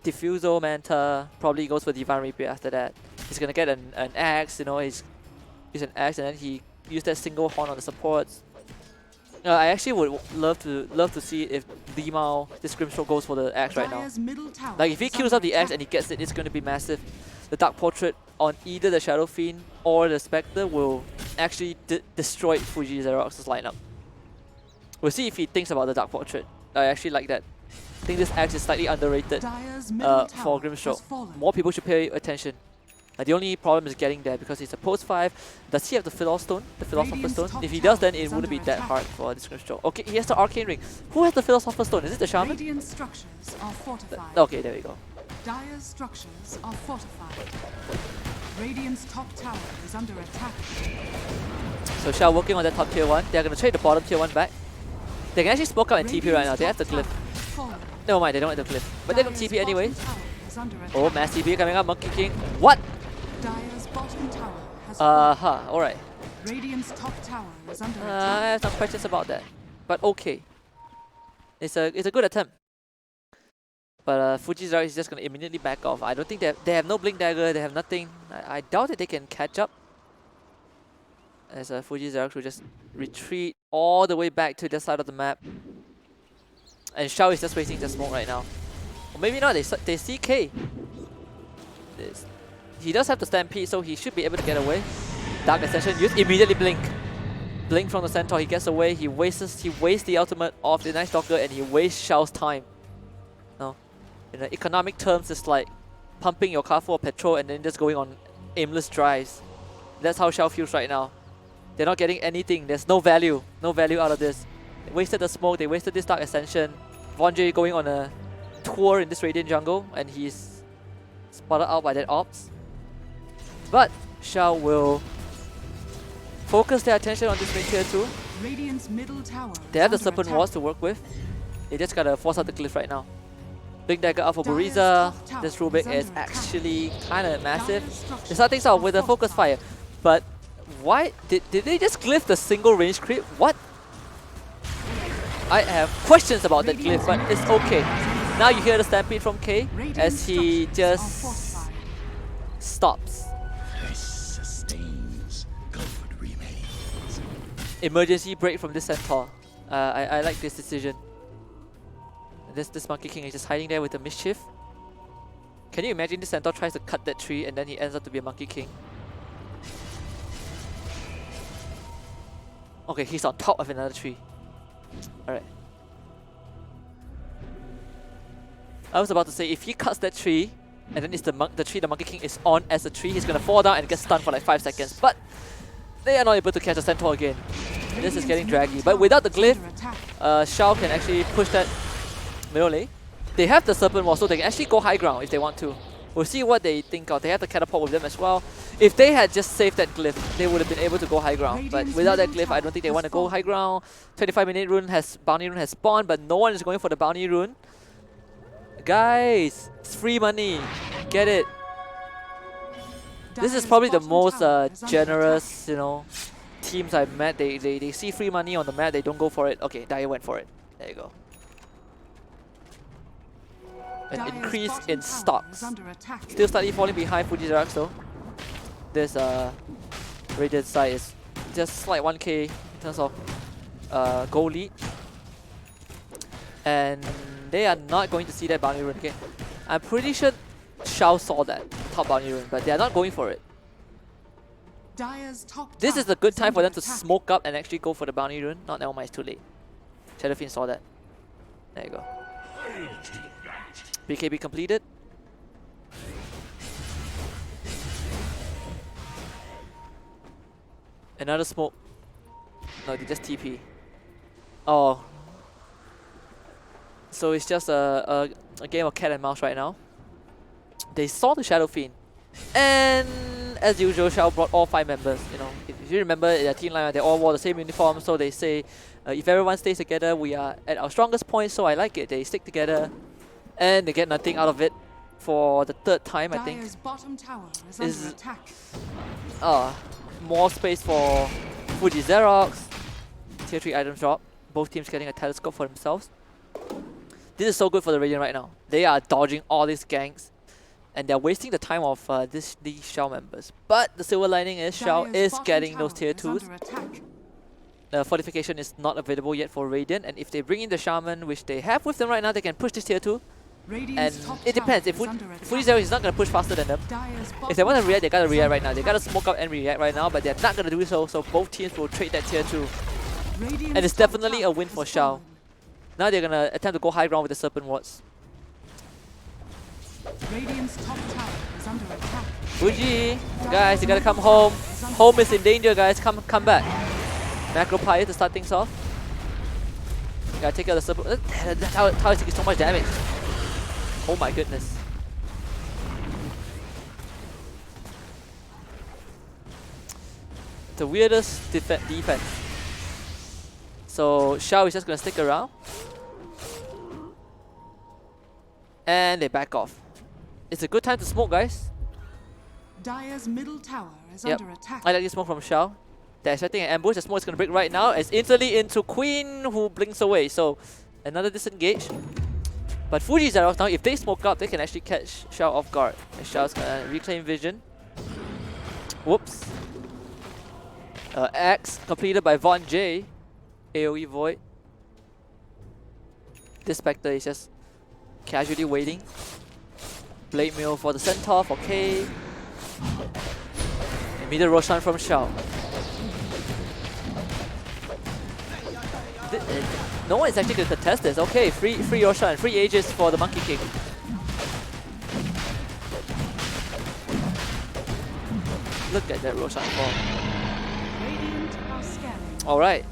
Diffusal, Manta, probably goes for Divine Rapier after that. He's gonna get an axe, you know, he's an axe and then he used that single horn on the supports. I actually would love to see if Limao, this Grimstroke goes for the axe right now. Like if he kills up the axe and he gets it, it's going to be massive. The Dark Portrait on either the Shadow Fiend or the Spectre will actually destroy Fuji Xerox's lineup. We'll see if he thinks about the Dark Portrait. I actually like that. I think this axe is slightly underrated for Grimstroke. More people should pay attention. The only problem is getting there because it's a post 5. Does he have the Philosopher's Stone? The Philosopher's Stone? If he does, then it wouldn't be that hard for this Grimstroke. Okay, he has the Arcane Ring. Who has the Philosopher's Stone? Is it the Shaman? Radiant structures are fortified. Okay, there we go. Dire's structures are fortified. Radiant's top tower is under attack. So Shao working on that top tier 1. They're going to trade the bottom tier 1 back. They can actually smoke out and TP right now. They have the glyph. Never mind, they don't have the glyph. But they're going to TP anyway. Oh, mass TP coming up. Monkey King. What? Dire's bottom tower has alright. Radiant's top tower is under I attack. have some questions about that. But okay. It's a good attempt. But Fuji Xerox is just going to immediately back off. I don't think they have no Blink Dagger, they have nothing. I doubt that they can catch up. As Fuji Xerox will just retreat all the way back to the side of the map. And Xiao is just waiting to smoke right now. Or maybe not, they see K. He does have the Stampede, so he should be able to get away. Dark Ascension used, immediately Blink. Blink from the Centaur, he gets away, he wastes the ultimate of the Nice Stalker and he wastes Xiao's time. No. In the economic terms, it's like pumping your car full of petrol and then just going on aimless drives. That's how Xiao feels right now. They're not getting anything, there's no value out of this. They wasted the smoke, they wasted this Dark Ascension. Vonjay going on a tour in this Radiant jungle and he's spotted out by that Ops. But Xiao will focus their attention on this main tier 2. Radiant's middle tower They have the Serpent Walls to work with. They just gotta force out the glyph right now. Big Dagger out for Buriza. This Rubik is actually kinda massive. They start things out with a Focus Fire. But why did they just glyph the single range creep? What? I have questions about that glyph, but it's okay. Now you hear the Stampede from K as he just stops. Emergency break from this Centaur. I like this decision. This Monkey King is just hiding there with the Mischief. Can you imagine this Centaur tries to cut that tree and then he ends up to be a Monkey King? Okay, he's on top of another tree. Alright. I was about to say, if he cuts that tree, and then it's the tree the Monkey King is on as a tree, he's gonna fall down and get stunned for like 5 seconds. But they are not able to catch a Centaur again. This is getting draggy. But without the glyph, Xiao can actually push that middle lane. They have the Serpent Wall, so they can actually go high ground if they want to. We'll see what they think of. They have the Catapult with them as well. If they had just saved that glyph, they would have been able to go high ground. But without that glyph, I don't think they want to go high ground. 25-minute bounty rune has spawned, but no one is going for the bounty rune. Guys, it's free money. Get it. This is probably the most generous, teams I've met. They see free money on the map, they don't go for it. Okay, Daya went for it. There you go. An increase in stocks. Still slightly falling behind Fuji Xerox though. This Radiant side is just slight 1k in terms of goal lead. And they are not going to see that bounty rune again. I'm pretty sure Xiao saw that top bounty rune, but they are not going for it. This is a good time for them to smoke up and actually go for the bounty rune. Not never mind, it's too late. Shadowfiend saw that. There you go. BKB completed. Another smoke. No, they just TP. Oh. So it's just a game of cat and mouse right now. They saw the Shadowfiend. And as usual, Xiao brought all 5 members. If you remember their team line, they all wore the same uniform, so they say if everyone stays together, we are at our strongest point, so I like it. They stick together and they get nothing out of it for the 3rd time, I think. Is more space for Fuji Xerox. Tier 3 item drop. Both teams getting a telescope for themselves. This is so good for the Radiant right now. They are dodging all these ganks. And they're wasting the time of these Xiao members. But the silver lining is Xiao is getting those tier 2s. The fortification is not available yet for Radiant. And if they bring in the Shaman, which they have with them right now, they can push this tier 2. And it depends. If Fuji Xerox is not going to push faster than them, if they want to react, they got to react right now. They got to smoke up and react right now, but they're not going to do so. So both teams will trade that tier 2. And it's definitely a win for Xiao. Now they're going to attempt to go high ground with the Serpent Wards. Radiant's top tower is under attack. Fuji, guys, you gotta come home. Home is in danger, guys. Come back. Macro Pyre to start things off. You gotta take out the Serpent. That tower is taking so much damage. Oh my goodness. The weirdest defense. So Xiao is just gonna stick around. And they back off. It's a good time to smoke, guys. Dire's middle tower is under attack. I like this smoke from Xiao. They're expecting an ambush. The smoke is going to break right now. It's instantly into Queen, who blinks away. So another disengage. But Fuji Xerox now, if they smoke up, they can actually catch Xiao off guard. And Xiao's gonna reclaim vision. Whoops. X completed by Von J. AoE Void. This Spectre is just casually waiting. Blade Mail for the Centaur for K. Immediate Roshan from Xiao. No one is actually going to contest this. Okay, free Roshan, free Aegis for the Monkey King. Look at that Roshan form. Alright,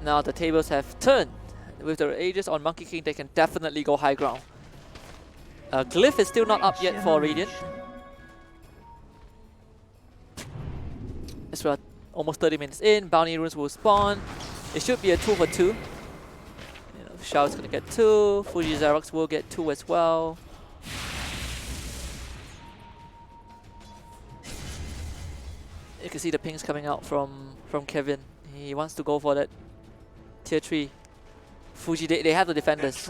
now the tables have turned. With the Aegis on Monkey King, they can definitely go high ground. Glyph is still not up yet for Radiant. As well, almost 30 minutes in, bounty runes will spawn. It should be a 2 for 2. Xiao's gonna get 2, Fuji Xerox will get 2 as well. You can see the pings coming out from Kevin. He wants to go for that tier 3. Fuji, they have to defend this.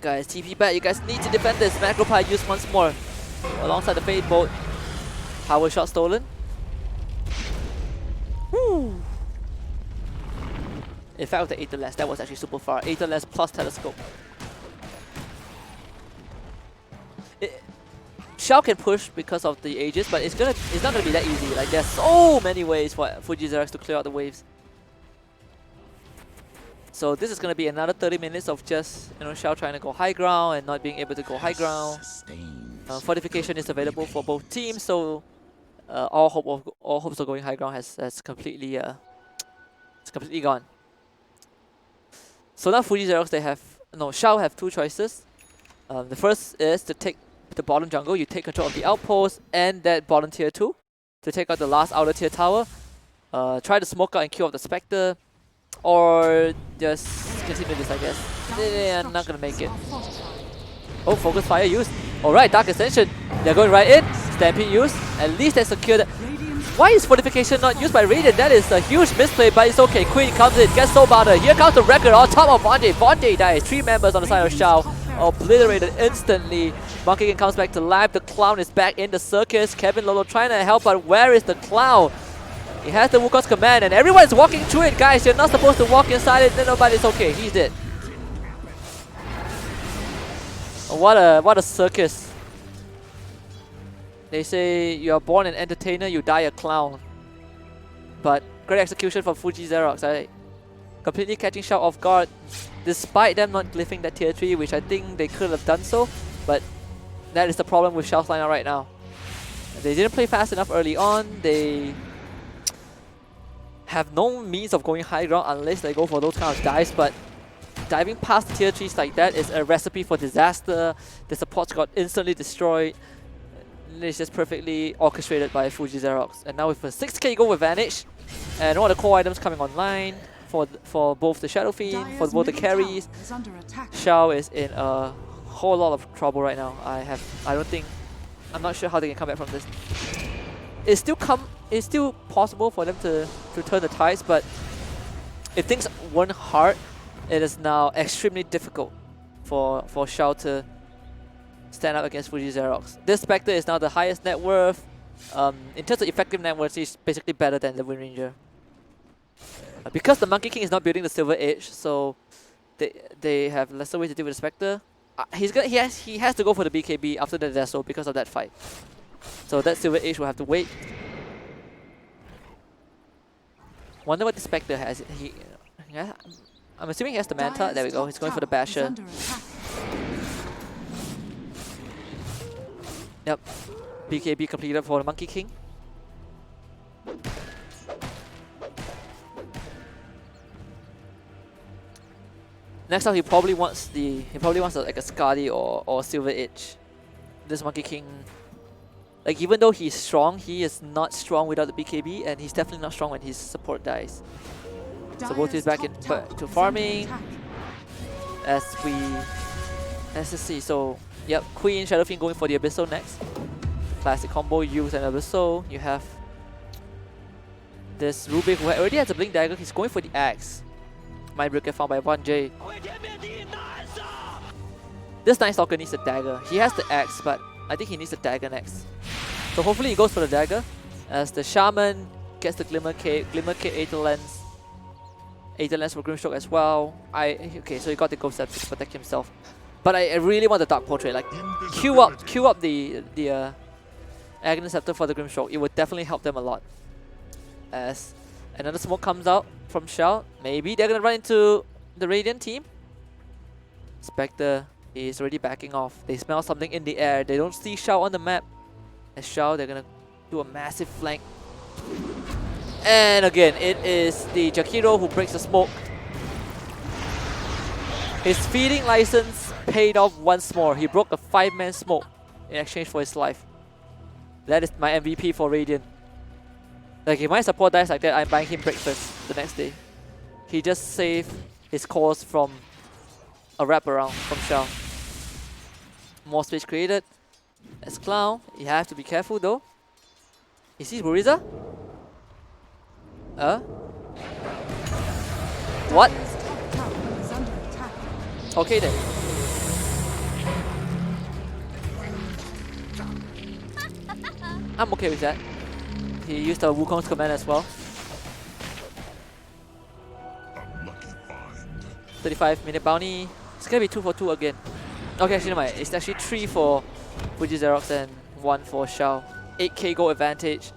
Guys, TP back, you guys need to defend this. Macro Pie used once more. Alongside the Fade Bolt. Power shot stolen. Woo! In fact, with the Aetherless, that was actually super far. Aetherless plus Telescope. Xiao can push because of the Aegis, but it's not gonna be that easy. Like, there's so many ways for Fuji Xerox to clear out the waves. So this is gonna be another 30 minutes of just Xiao trying to go high ground and not being able to go high ground. Fortification is available for both teams, so all hopes of going high ground has completely gone. So now Fuji Xerox, Xiao have 2 choices. The first is to take the bottom jungle. You take control of the outpost and that bottom tier 2 to take out the last outer tier tower. Try to smoke out and kill off the Spectre, or just continue this, I guess. They're not gonna make it. Oh, Focus Fire used. Alright, Dark Ascension. They're going right in. Stampede used. At least they secured. Why is Fortification not used by Radiant? That is a huge misplay, but it's okay. Queen comes in, gets Soul Bounder. Here comes the record on top of Vonde. Vonde dies. 3 members on the side of Xiao. Obliterated instantly. Monkey King comes back to life. The Clown is back in the circus. Kevin Lolo trying to help, but where is the Clown? He has the Wukong's command and everyone's walking through it, guys. You're not supposed to walk inside it. No, but it's okay. He's dead. What a circus. They say you are born an entertainer, you die a clown. But great execution from Fuji Xerox. Right? Completely catching Xiao off guard, despite them not glyphing that tier 3, which I think they could have done so. But that is the problem with Xiao's lineup right now. They didn't play fast enough early on. They have no means of going high ground unless they go for those kind of dives, but diving past tier 3s like that is a recipe for disaster. The supports got instantly destroyed. It's just perfectly orchestrated by Fuji Xerox. And now with a 6k goal advantage, and all the core items coming online for both the Shadow Fiend, for both the carries, Xiao is in a whole lot of trouble right now. I'm not sure how they can come back from this. It's still possible for them to turn the tides, but if things weren't hard, it is now extremely difficult for Xiao to stand up against Fuji Xerox. This Spectre is now the highest net worth. In terms of effective net worth, he's basically better than the Wind Ranger. Because the Monkey King is not building the Silver Edge, so they have lesser ways to deal with the Spectre. He has to go for the BKB after the Deso because of that fight. So that Silver Edge will have to wait. Wonder what the Spectre has. I'm assuming he has the Manta. There we go. He's going for the Basher. Yep. BKB completed for the Monkey King. Next up, he probably wants like a Skadi or Silver Edge. This Monkey King, like, even though he's strong, he is not strong without the BKB, and he's definitely not strong when his support dies. So both is back to farming. Let's see. So yep, Queen Shadow Fiend going for the Abyssal next. Classic combo, use an Abyssal. You have this Rubik who already has a Blink Dagger. He's going for the Axe. Might break get found by 1J. This Night Stalker needs a dagger. He has the axe, but I think he needs a dagger next. So hopefully he goes for the dagger. As the Shaman gets the Glimmer Cape, Aether Lens. Aether Lens for Grimstroke as well. Okay, so he got the Ghost Scepter to protect himself. But I really want the Dark Portrait. Like, queue up the Aghanim Scepter for the Grimstroke. It would definitely help them a lot. As another smoke comes out from Shao. Maybe they're gonna run into the Radiant team. Spectre is already backing off. They smell something in the air. They don't see Shao on the map. As Shao, they're gonna do a massive flank. And again, it is the Jakiro who breaks the smoke. His feeding license paid off once more. He broke a 5-man smoke in exchange for his life. That is my MVP for Radiant. Like, if my support dies like that, I'm buying him breakfast the next day. He just saved his cause from a wraparound from Shao. More space created. As Clown, you have to be careful though. Is he Buriza? What? Dire's top tower is under attack. Okay then. I'm okay with that. He used the Wukong's command as well. 35-minute bounty. It's gonna be 2 for 2 again. Okay, actually, no, it's actually 3 for Fuji Xerox and 1 for Shao. 8k gold advantage.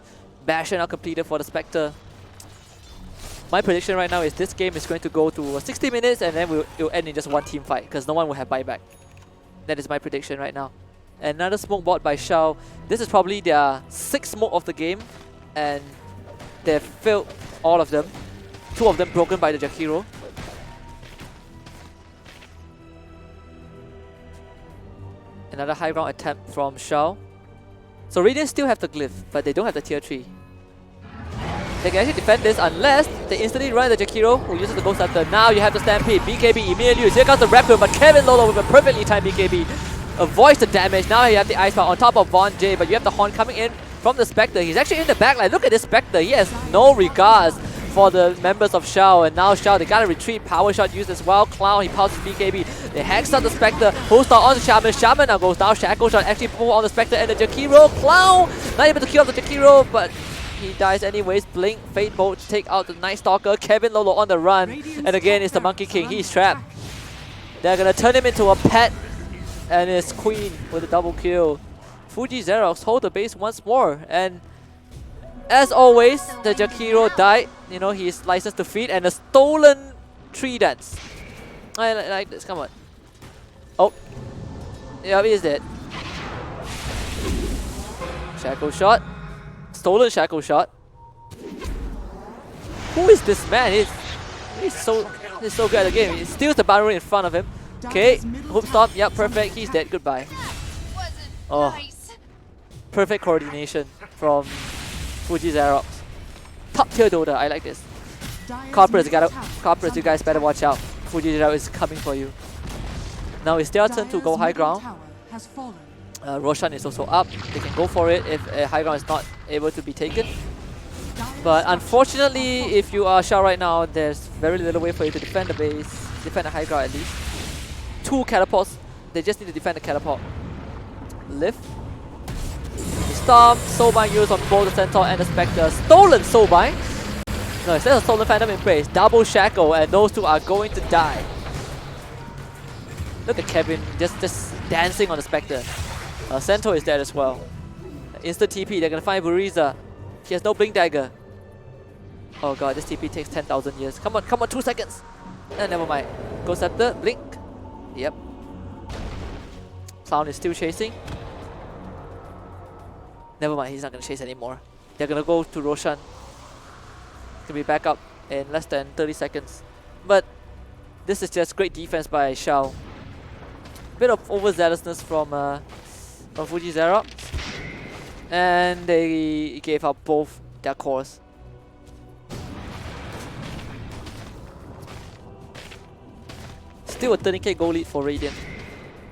Bastion now completed for the Spectre. My prediction right now is this game is going to go to 60 minutes and then it will end in just one team fight because no one will have buyback. That is my prediction right now. Another smoke bought by Shao. This is probably their 6th smoke of the game and they've failed all of them. 2 of them broken by the Jakiro. Another high ground attempt from Shao. So Radiant still have the glyph, but they don't have the tier 3. They can actually defend this unless they instantly run the Jakiro who uses the Ghost Scepter. Now you have the Stampede. BKB immediately used. Here comes the Raccoon, but Kevin Lolo with a perfectly timed BKB avoids the damage. Now you have the Ice Power on top of Von J, but you have the Horn coming in from the Spectre. He's actually in the back line. Look at this Spectre. He has no regards for the members of Shao, and now Shao, they gotta retreat. Power Shot used as well. Clown, he pauses BKB. They hex out the Spectre. Full star on the Shaman. Shaman now goes down. Shackle Shot actually pull on the Spectre and the Jakiro. Clown not able to kill off the Jakiro, but he dies anyways. Blink, Fate Bolt to take out the Night Stalker. Kevin Lolo on the run. And again, it's the Monkey King. He's trapped. They're gonna turn him into a pet. And it's Queen with a double kill. Fuji Xerox hold the base once more. And as always, the Jakiro died. You know, he's licensed to feed. And a stolen tree dance. I like this. Come on. Oh. Yeah, he is dead. Shackle Shot. Stolen Shackle Shot. Who is this man? He's so good at the game. He steals the Battle in front of him. Okay, hoop stop. Yep, perfect. He's dead. Goodbye. Oh, perfect coordination from Fuji Xerox. Top tier Dota. I like this. Corporates, you guys better watch out. Fuji Xerox is coming for you. Now it's their turn to go high ground. Roshan is also up. They can go for it if high ground is not able to be taken. But unfortunately, if you are Shao right now, there's very little way for you to defend the base, defend the high ground at least. 2 catapults. They just need to defend the catapult. Lift. Storm. Soulbind used on both the Centaur and the Spectre. Stolen Soulbind. No, instead of Stolen Phantom Embrace. Double Shackle, and those 2 are going to die. Look at Kevin just dancing on the Spectre. Centaur is dead as well. Instant TP. They're gonna find Buriza. He has no Blink Dagger. Oh god, this TP takes 10,000 years. Come on, 2 seconds. Never mind. Ghost Scepter. Blink. Yep. Clown is still chasing. Never mind, he's not gonna chase anymore. They're gonna go to Roshan. Gonna be back up in less than 30 seconds. But this is just great defense by Shao. Bit of overzealousness from Fuji Xerox. And they gave up both their cores. Still a 30k goal lead for Radiant.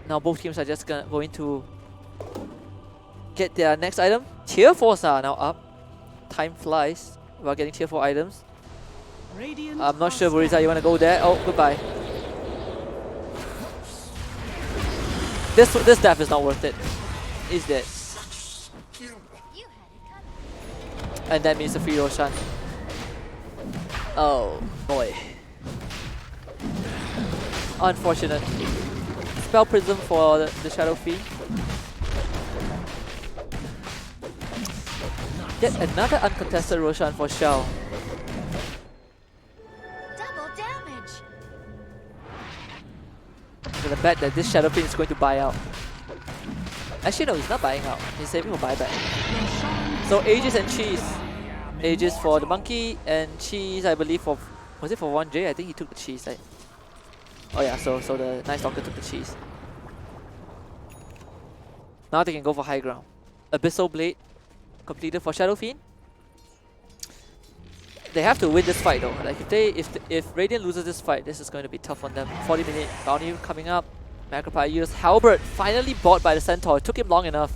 Now both teams are just going to get their next item. Tier 4s are now up. Time flies while getting tier 4 items. I'm not sure, Buriza, you want to go there? Oh, goodbye. This death is not worth it. He's dead. And that means a free Roshan. Oh boy. Unfortunate. Spell Prism for the Shadow Fiend. Yet another uncontested Roshan for Shao. Double damage. I'm gonna bet that this Shadow Fiend is going to buy out. Actually no, he's not buying out. He's saving for buyback. So Aegis and Cheese. Aegis for the monkey and Cheese I believe for... Was it for 1J? I think he took the Cheese, right? Oh yeah, so the Nice Doctor took the Cheese. Now they can go for high ground. Abyssal Blade completed for Shadow Fiend. They have to win this fight though. Like if Radiant loses this fight, this is going to be tough on them. 40-minute bounty coming up. Macropie used Halberd, finally bought by the Centaur. It took him long enough.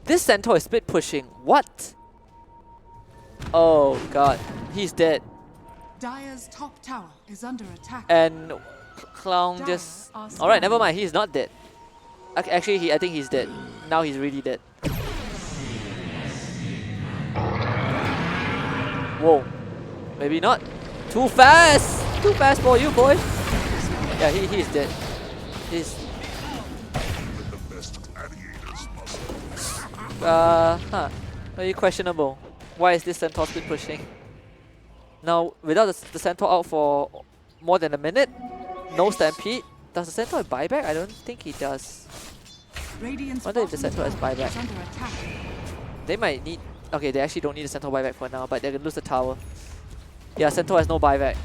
This Centaur is split pushing. What? Oh god, he's dead. Dire's top tower is under attack. And Clown just... Alright, never mind, he's not dead. Actually, I think he's dead. Now he's really dead. Whoa. Maybe not. Too fast! Too fast for you, boy. Yeah, he's dead. He's... Very questionable. Why is this Centaur split pushing? Now, without the Centaur out for more than a minute, no Stampede. Does the Centaur have buyback? I don't think he does. Radiant's Wonder if the Centaur has bottom tower buyback. is under attack. They might need... Okay, they actually don't need the Centaur buyback for now, but they're gonna lose the tower. Yeah, Centaur has no buyback.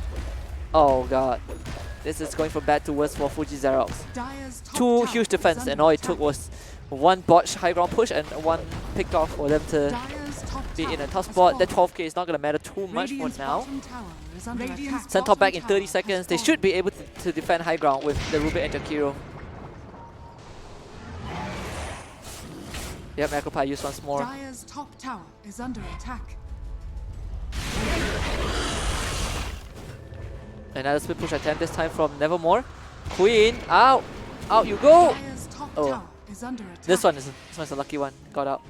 Oh god. This is going from bad to worse for Fuji Xerox. Dire's top Two tower huge is defense, under and all it attack. took was one botch high ground push and one pick off for them to Dire's top be in a tower tough has spot. That fallen. 12k is not gonna matter too much for Radiant's now. bottom tower is under attack. Centaur back in Bottom 30 tower seconds. has They fallen. should be able to defend high ground with the Rubik and Jakiro. Yep, Macropie used once more. Dire's top tower is under attack. Another split push attempt, this time from Nevermore. Queen, out! Out you go! Dire's top Oh. tower is under attack. This one's a lucky one. Got out.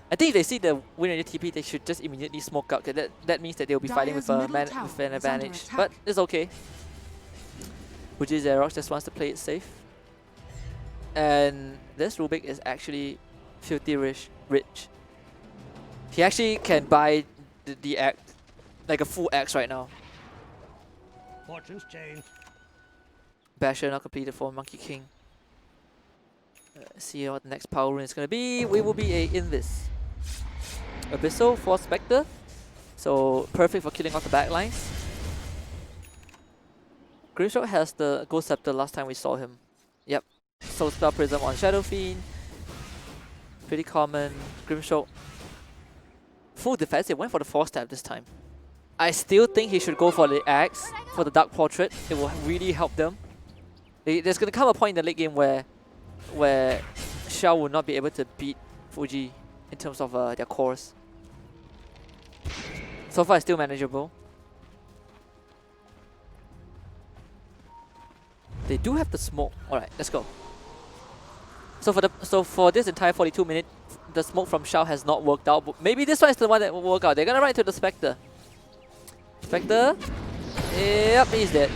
I think if they see the win rate TP, they should just immediately smoke out. That means that they'll be fighting with Dire's a middle tower with an is under advantage. attack. But it's okay. Fuji Xerox just wants to play it safe. And this Rubik is actually filthy rich. He actually can buy the act, like a full axe right now. Fortune's changed. Basher not completed for Monkey King. See what the next power rune is going to be. We will be in this. Abyssal for Spectre. So perfect for killing off the backlines. Grimstroke has the Ghost Scepter last time we saw him. Yep. So Spell Prism on Shadow Fiend. Pretty common. Grimstroke. Full defensive, went for the 4-stab this time. I still think he should go for the axe, for the Dark Portrait. It will really help them. There's going to come a point in the late game where Xiao will not be able to beat Fuji in terms of their cores. So far, it's still manageable. They do have the smoke. Alright, let's go. So for this entire 42 minutes, the smoke from Xiao has not worked out. But maybe this one is the one that will work out. They're gonna run into the Spectre. Spectre. Yep, he's dead.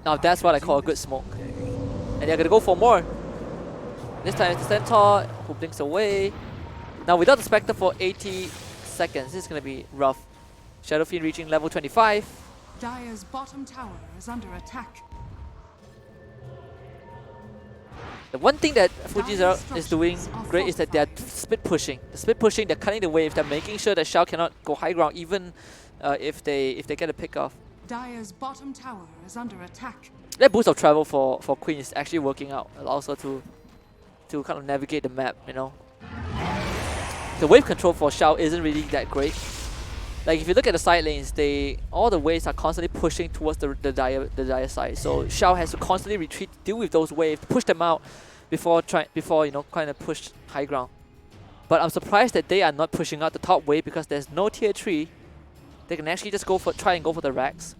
Now that's what I call a good smoke. And they're gonna go for more. This time it's the Centaur who blinks away. Now without the Spectre for 80 seconds, this is gonna be rough. Shadow Fiend reaching level 25. Dire's bottom tower is under attack. The one thing that Fuji Xerox is doing great is that they're split pushing. The split pushing, they're cutting the wave, they're making sure that Xiao cannot go high ground even if they get a pick off. Dire's bottom tower is under attack. That boost of travel for Queen is actually working out. Allows her to kind of navigate the map, you know. The wave control for Xiao isn't really that great. Like if you look at the side lanes, all the waves are constantly pushing towards the dire side. So Xiao has to constantly retreat, deal with those waves, push them out before trying to push high ground. But I'm surprised that they are not pushing out the top wave because there's no tier 3. They can actually just try and go for the racks.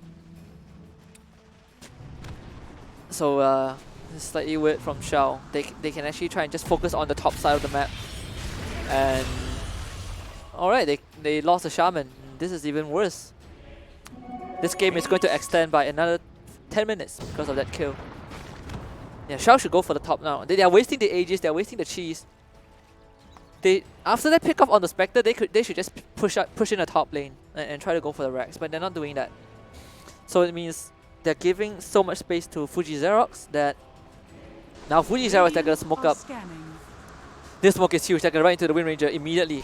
So it's slightly weird from Shao. They can actually try and just focus on the top side of the map. And alright, they lost the Shaman. This is even worse. This game is going to extend by another 10 minutes because of that kill. Yeah, Shao should go for the top now. They are wasting the Aegis, they are wasting the cheese. After that pick off on the Spectre, they should just push in the top lane and try to go for the racks, but they're not doing that. So it means they're giving so much space to Fuji Xerox that now Fuji Xerox, they're gonna smoke up. This smoke is huge, they're gonna run into the Wind Ranger immediately.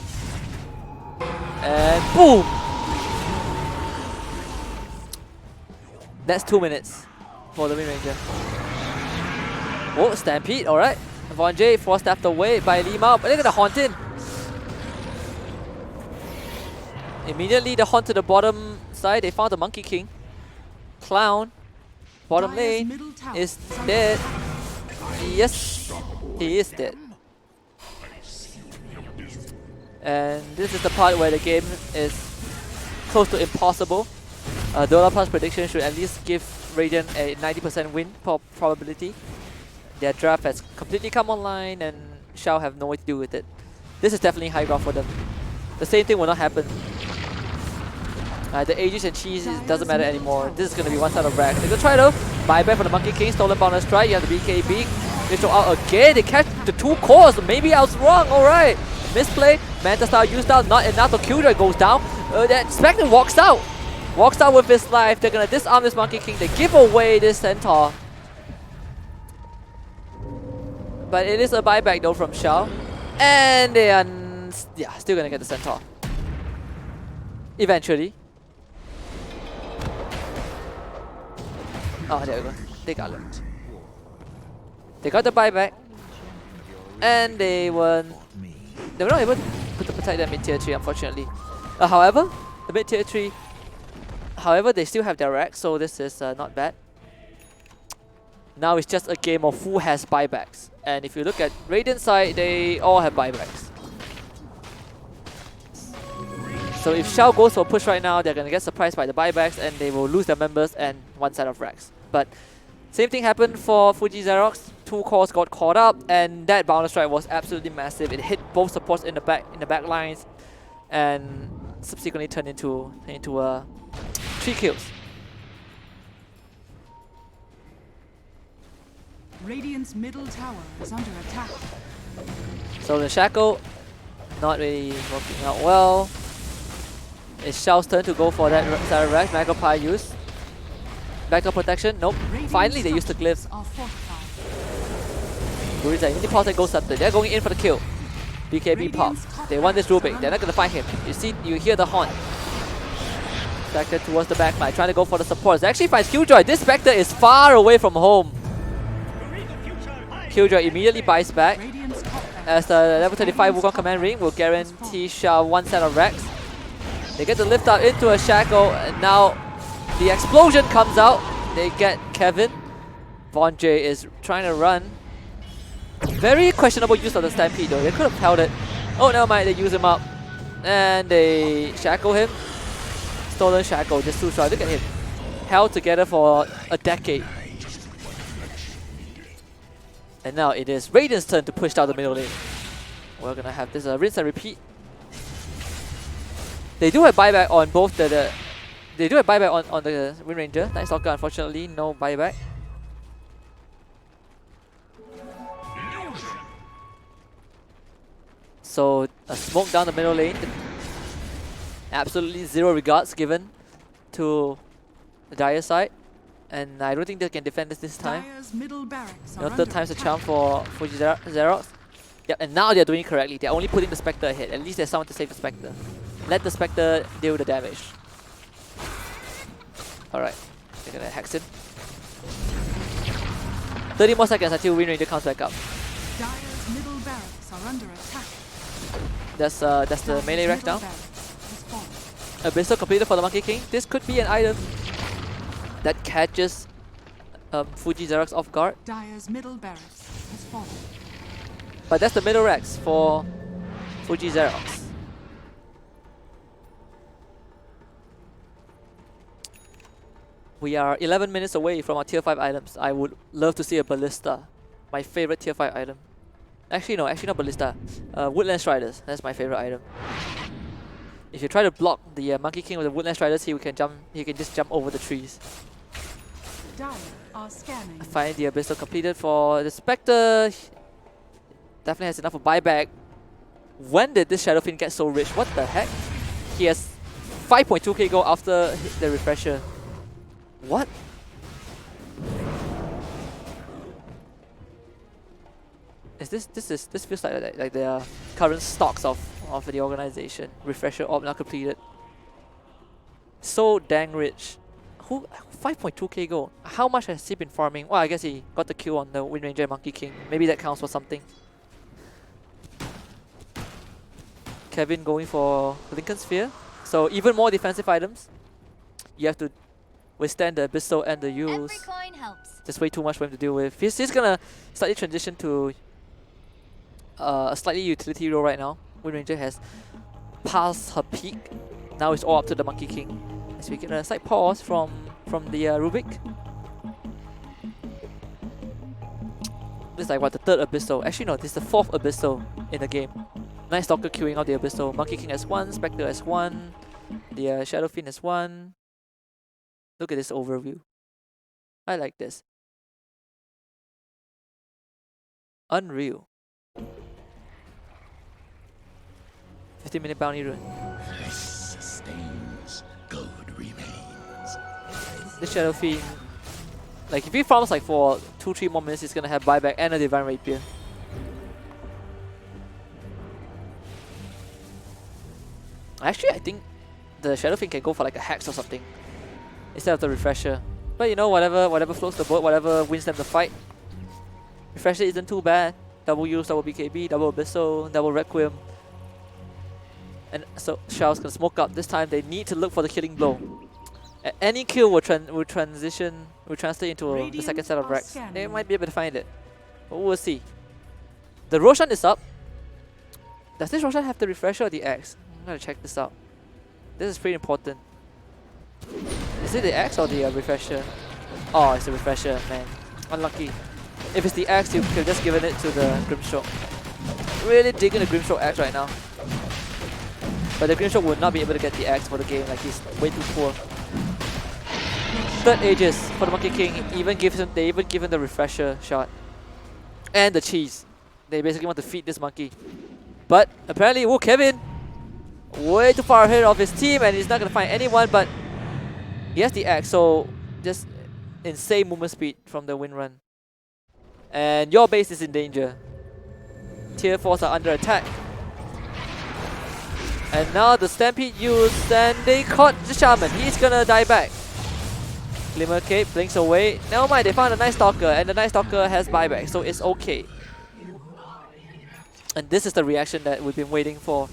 And boom! That's 2 minutes for the Wind Ranger. Oh, Stampede, alright. Von J forced staffed away by Lima, but look at the Haunt in. Immediately the Haunt to the bottom side, they found the Monkey King. Clown, bottom lane, is dead. Yes, he is dead. And this is the part where the game is close to impossible. Dota Plus prediction should at least give Radiant a 90% win probability. Their draft has completely come online and Shao have no way to do with it. This is definitely high ground for them. The same thing will not happen. The Aegis and cheese doesn't matter anymore. This is going to be one side of rack. They're going to try to buy back from the Monkey King, stolen boundless strike. You have the BKB. They throw out again. They catch the 2 cores. Maybe I was wrong. Alright. Misplay. Manta style used out. Not enough. The Killjoy goes down. That Spectre walks out. Walks out with his life. They're going to disarm this Monkey King. They give away this Centaur. But it is a buyback though from Shao. And they are still going to get the Centaur. Eventually. Oh, there we go. They got it. They got the buyback. And they were not able to protect that mid tier 3, unfortunately. However, the mid tier 3, however, they still have their racks, so this is not bad. Now it's just a game of who has buybacks. And if you look at Radiant side, they all have buybacks. So if Shao goes for a push right now, they're going to get surprised by the buybacks and they will lose their members and one set of racks. But same thing happened for Fuji Xerox. 2 cores got caught up and that boundless strike was absolutely massive. It hit both supports in the back lines and subsequently turned into 3 kills. Radiant's middle tower is under attack. So the Shackle not really working out well. It's Shao's turn to go for that Zerax. Magpie use. Backup protection, nope. Finally they used the glyph. Guriza immediately pulse and goes Scepter. They're going in for the kill. BKB pop. They want this Rubik. They're not gonna find him. You hear the Haunt. Spectre towards the backline, trying to go for the supports. They actually finds Killjoy. This Spectre is far away from home. Killjoy immediately buys back. As the level 35 Wukong command ring will guarantee Shao 1 set of racks. They get the lift out into a Shackle and now the explosion comes out. They get Kevin. Von J is trying to run. Very questionable use of the Stampede though. They could have held it. Oh, never mind. They use him up. And they Shackle him. Stolen Shackle. Just too strong. Look at him. Held together for a decade. And now it is Radiant's turn to push down the middle lane. We're gonna have this rinse and repeat. They do have buyback on both they do have buyback on the Wind Ranger. Night Stalker, unfortunately, no buyback. So a smoke down the middle lane. Absolutely zero regards given to the Dire side. And I don't think they can defend this time. Third time's a charm for Fuji Xerox. Yep, and now they're doing it correctly. They're only putting the Spectre ahead. At least there's someone to save the Spectre. Let the Spectre deal the damage. Alright, they're gonna hex him. 30 more seconds until Wind Ranger comes back up. Dire's middle barracks are under attack. That's the melee rack down. Abyssal completed for the Monkey King. This could be an item that catches Fuji Xerox off guard. Dire's middle barracks has fallen. But that's the middle racks for Fuji Xerox. We are 11 minutes away from our tier 5 items. I would love to see a Ballista. My favorite tier 5 item. Actually no, actually not Ballista. Woodland Striders, that's my favorite item. If you try to block the Monkey King with the Woodland Striders, he can just jump over the trees. Dire are scanning. Finally the Abyssal completed for the Spectre. Definitely has enough of buyback. When did this Shadow Fiend get so rich? What the heck? He has 5.2k gold after the refresher. What? This feels like the current stocks of the organization. Refresher orb now completed. So dang rich. 5.2k gold. How much has he been farming? Well, I guess he got the kill on the Wind Ranger and Monkey King. Maybe that counts for something. Kevin going for Lincoln Sphere. So even more defensive items. You have to withstand the Abyssal and the Every Use. coin helps. Just way too much for him to deal with. He's gonna slightly transition to a slightly utility role right now. Wind Ranger has passed her peak. Now it's all up to the Monkey King. As we get a slight pause from the Rubik. This is like what, the third Abyssal? Actually no, this is the fourth Abyssal in the game. Night Stalker queuing out the Abyssal. Monkey King has 1, Spectre has 1, the Shadow Fiend has 1. Look at this overview. I like this. Unreal. 15-minute bounty run. This sustains, good remains. This Shadow Fiend, like if he farms like for 2-3 more minutes, he's gonna have buyback and a Divine Rapier. Actually, I think the Shadow Fiend can go for like a Hex or something instead of the Refresher. But you know, whatever floats the boat, whatever wins them the fight. Refresher isn't too bad. Double use, double BKB, double Abyssal, double Requiem. And so Shao's gonna smoke up. This time they need to look for the killing blow. Any kill will translate into the second set of Rex. They might be able to find it. But we'll see. The Roshan is up. Does this Roshan have the Refresher or the Axe? I'm gonna check this out. This is pretty important. Is it the Axe or the Refresher? Oh, it's the Refresher, man. Unlucky. If it's the Axe, you could have just given it to the Grimstroke. Really digging the Grimstroke Axe right now. But the Grimstroke would not be able to get the Axe for the game, like he's way too poor. Third Aegis for the Monkey King. They even give him the Refresher shot. And the cheese. They basically want to feed this monkey. But apparently, Kevin! Way too far ahead of his team and he's not gonna find anyone, but he has the Axe, so just insane movement speed from the wind run. And your base is in danger. Tier 4s are under attack. And now the Stampede used and they caught the Shaman. He's gonna die back. Glimmer Cape blinks away. Never mind, they found a Night Stalker and the Night Stalker has buyback, so it's okay. And this is the reaction that we've been waiting for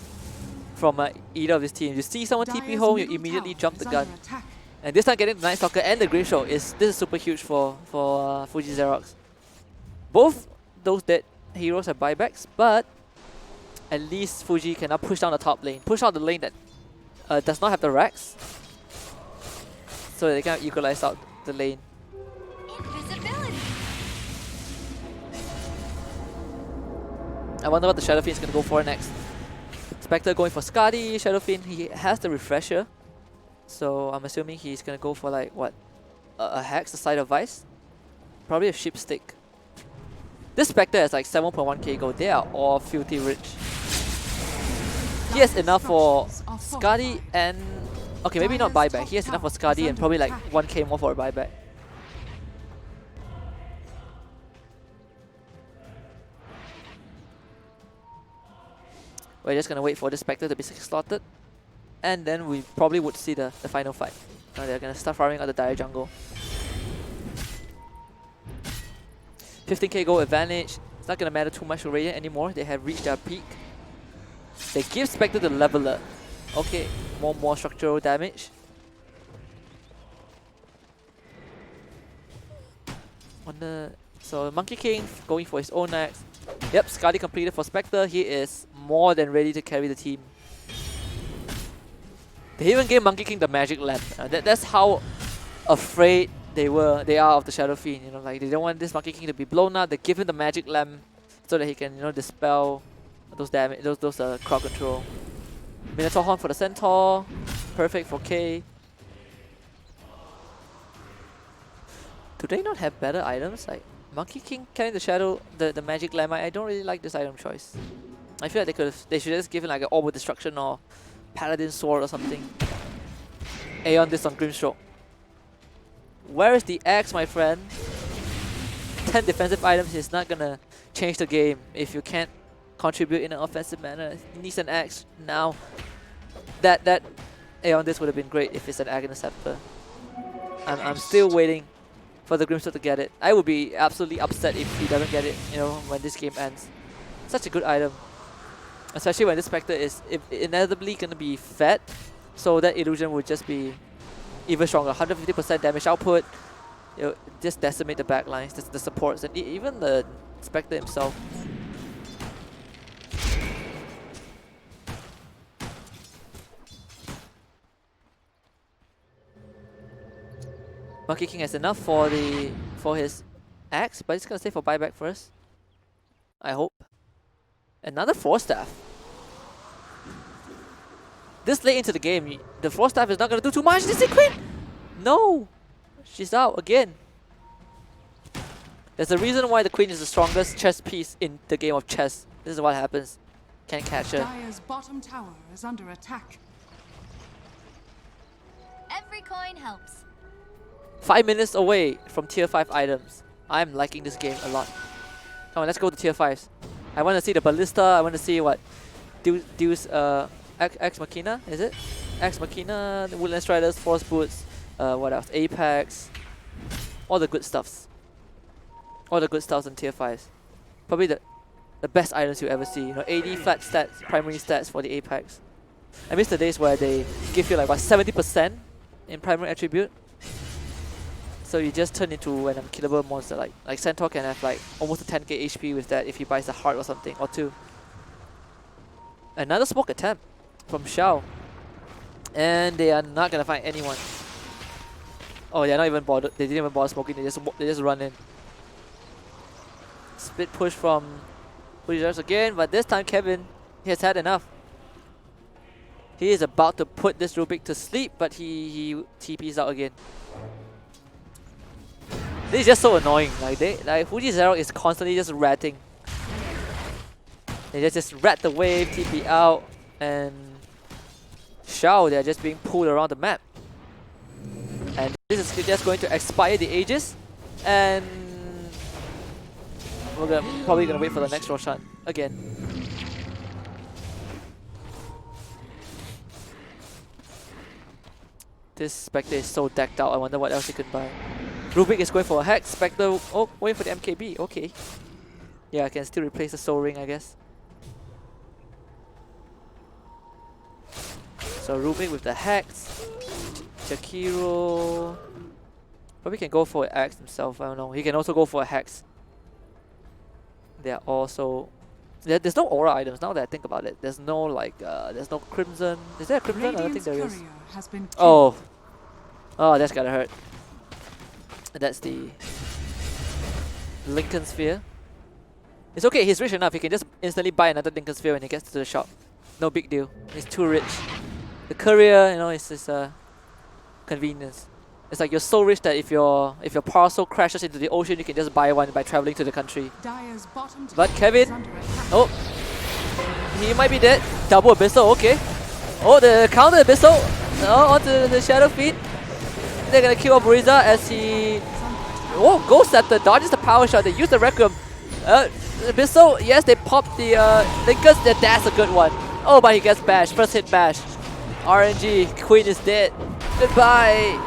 from either of these teams. You see someone TP home, you immediately jump the gun. And this time getting the Night Stalker and the Grimstroke this is super huge for Fuji Xerox. Both those dead heroes have buybacks, but at least Fuji can now push down the top lane, push out the lane that does not have the racks, so they can equalize out the lane. Invisibility. I wonder what the Shadow Fiend is going to go for next. Spectre going for Huskkiee. Shadow Fiend, he has the Refresher, so I'm assuming he's going to go for like what, a Hex, a Side of Vice, probably a Sheep Stick. This Spectre has like 7.1k gold. They are all filthy rich. He has enough for Huskkiee and... okay, maybe not buyback. He has enough for Huskkiee and probably like 1k more for a buyback. We're just gonna wait for this Spectre to be slotted. And then we probably would see the final fight. Now they're gonna start farming out the Dire Jungle. 15k gold advantage. It's not gonna matter too much for Radiant anymore. They have reached their peak. They give Spectre the Leveler. Okay, more structural damage. So Monkey King going for his own axe. Yep, Huskkiee completed for Spectre. He is more than ready to carry the team. They even gave Monkey King the magic lamp. That's how afraid they are of the Shadow Fiend. You know, like they don't want this Monkey King to be blown up. They give him the magic lamp so that he can, you know, dispel those damage, those crowd control. Minotaur Horn for the Centaur, perfect for K. Do they not have better items? Like Monkey King carrying the shadow, the magic lamp. I don't really like this item choice. I feel like they should just give him like an Orb of Destruction or Paladin Sword or something. Aeon this on Grimstroke. Where is the axe, my friend? 10 defensive items is not gonna change the game if you can't contribute in an offensive manner. He needs an axe now. That Aeon this would have been great if it's an Aghanim Scepter. I'm still waiting for the Grimstone to get it. I would be absolutely upset if he doesn't get it, you know, when this game ends. Such a good item. Especially when this Spectre is inevitably gonna be fed, so that illusion would just be even stronger. 150% damage output, you know, just decimate the backlines, the supports, and even the Spectre himself. Monkey King has enough for his axe, but he's gonna stay for buyback first. I hope. Another 4-staff. This late into the game, the 4-staff is not gonna do too much. This is Queen! No! She's out again. There's a reason why the Queen is the strongest chess piece in the game of chess. This is what happens. Can't catch her. Dire's bottom tower is under attack. Every coin helps. 5 minutes away from tier 5 items. I'm liking this game a lot. Come on, let's go to tier 5s. I want to see the Ballista. I want to see what Deus Ex Machina, is it? Ex Machina, the Woodland Striders, Force Boots, what else? Apex. All the good stuffs. All the good stuffs in tier 5s. Probably the best items you ever see. You know, 80 flat stats, primary stats for the Apex. I miss the days where they give you like what, 70% in primary attribute. So you just turn into an unkillable monster. Like Centaur can have like almost a 10k HP with that if he buys a heart or something, or 2. Another smoke attempt from Xiao. And they are not gonna find anyone. Oh, they're not even bothered. They didn't even bother smoking. They just run in. Split push from Fuji again, but this time Kevin, he has had enough. He is about to put this Rubik to sleep, but he TPs out again. This is just so annoying. Like Fuji Xerox is constantly just ratting. They just rat the wave, TP out, and Xiao, they're just being pulled around the map. And this is just going to expire the Aegis, and we're probably gonna wait for the next Roshan again. This Spectre is so decked out. I wonder what else he could buy. Rubik is going for a Hex. Spectre, oh, wait for the MKB. Okay. Yeah, I can still replace the Soul Ring, I guess. So Rubik with the Hex. Jakiro probably can go for an Axe himself. I don't know. He can also go for a Hex. They are also. There's no aura items now that I think about it. There's no like. There's no Crimson. Is there a Crimson? I don't think there is. Oh. Oh, that's gotta hurt. That's the Lincoln Sphere. It's okay, he's rich enough. He can just instantly buy another Lincoln Sphere when he gets to the shop. No big deal. He's too rich. The courier, you know, is just convenience. It's like you're so rich that if your parcel crashes into the ocean, you can just buy one by traveling to the country. But Kevin, oh, he might be dead. Double Abyssal, okay. Oh, the counter Abyssal. Oh, onto the Shadow Feet. They're gonna kill Aburiza as he. Oh, Ghost Scepter dodges the power shot. They use the Requiem. Abyssal, yes, they popped the Linkers. That's a good one. Oh, but he gets bashed. First hit bash. RNG, Queen is dead. Goodbye.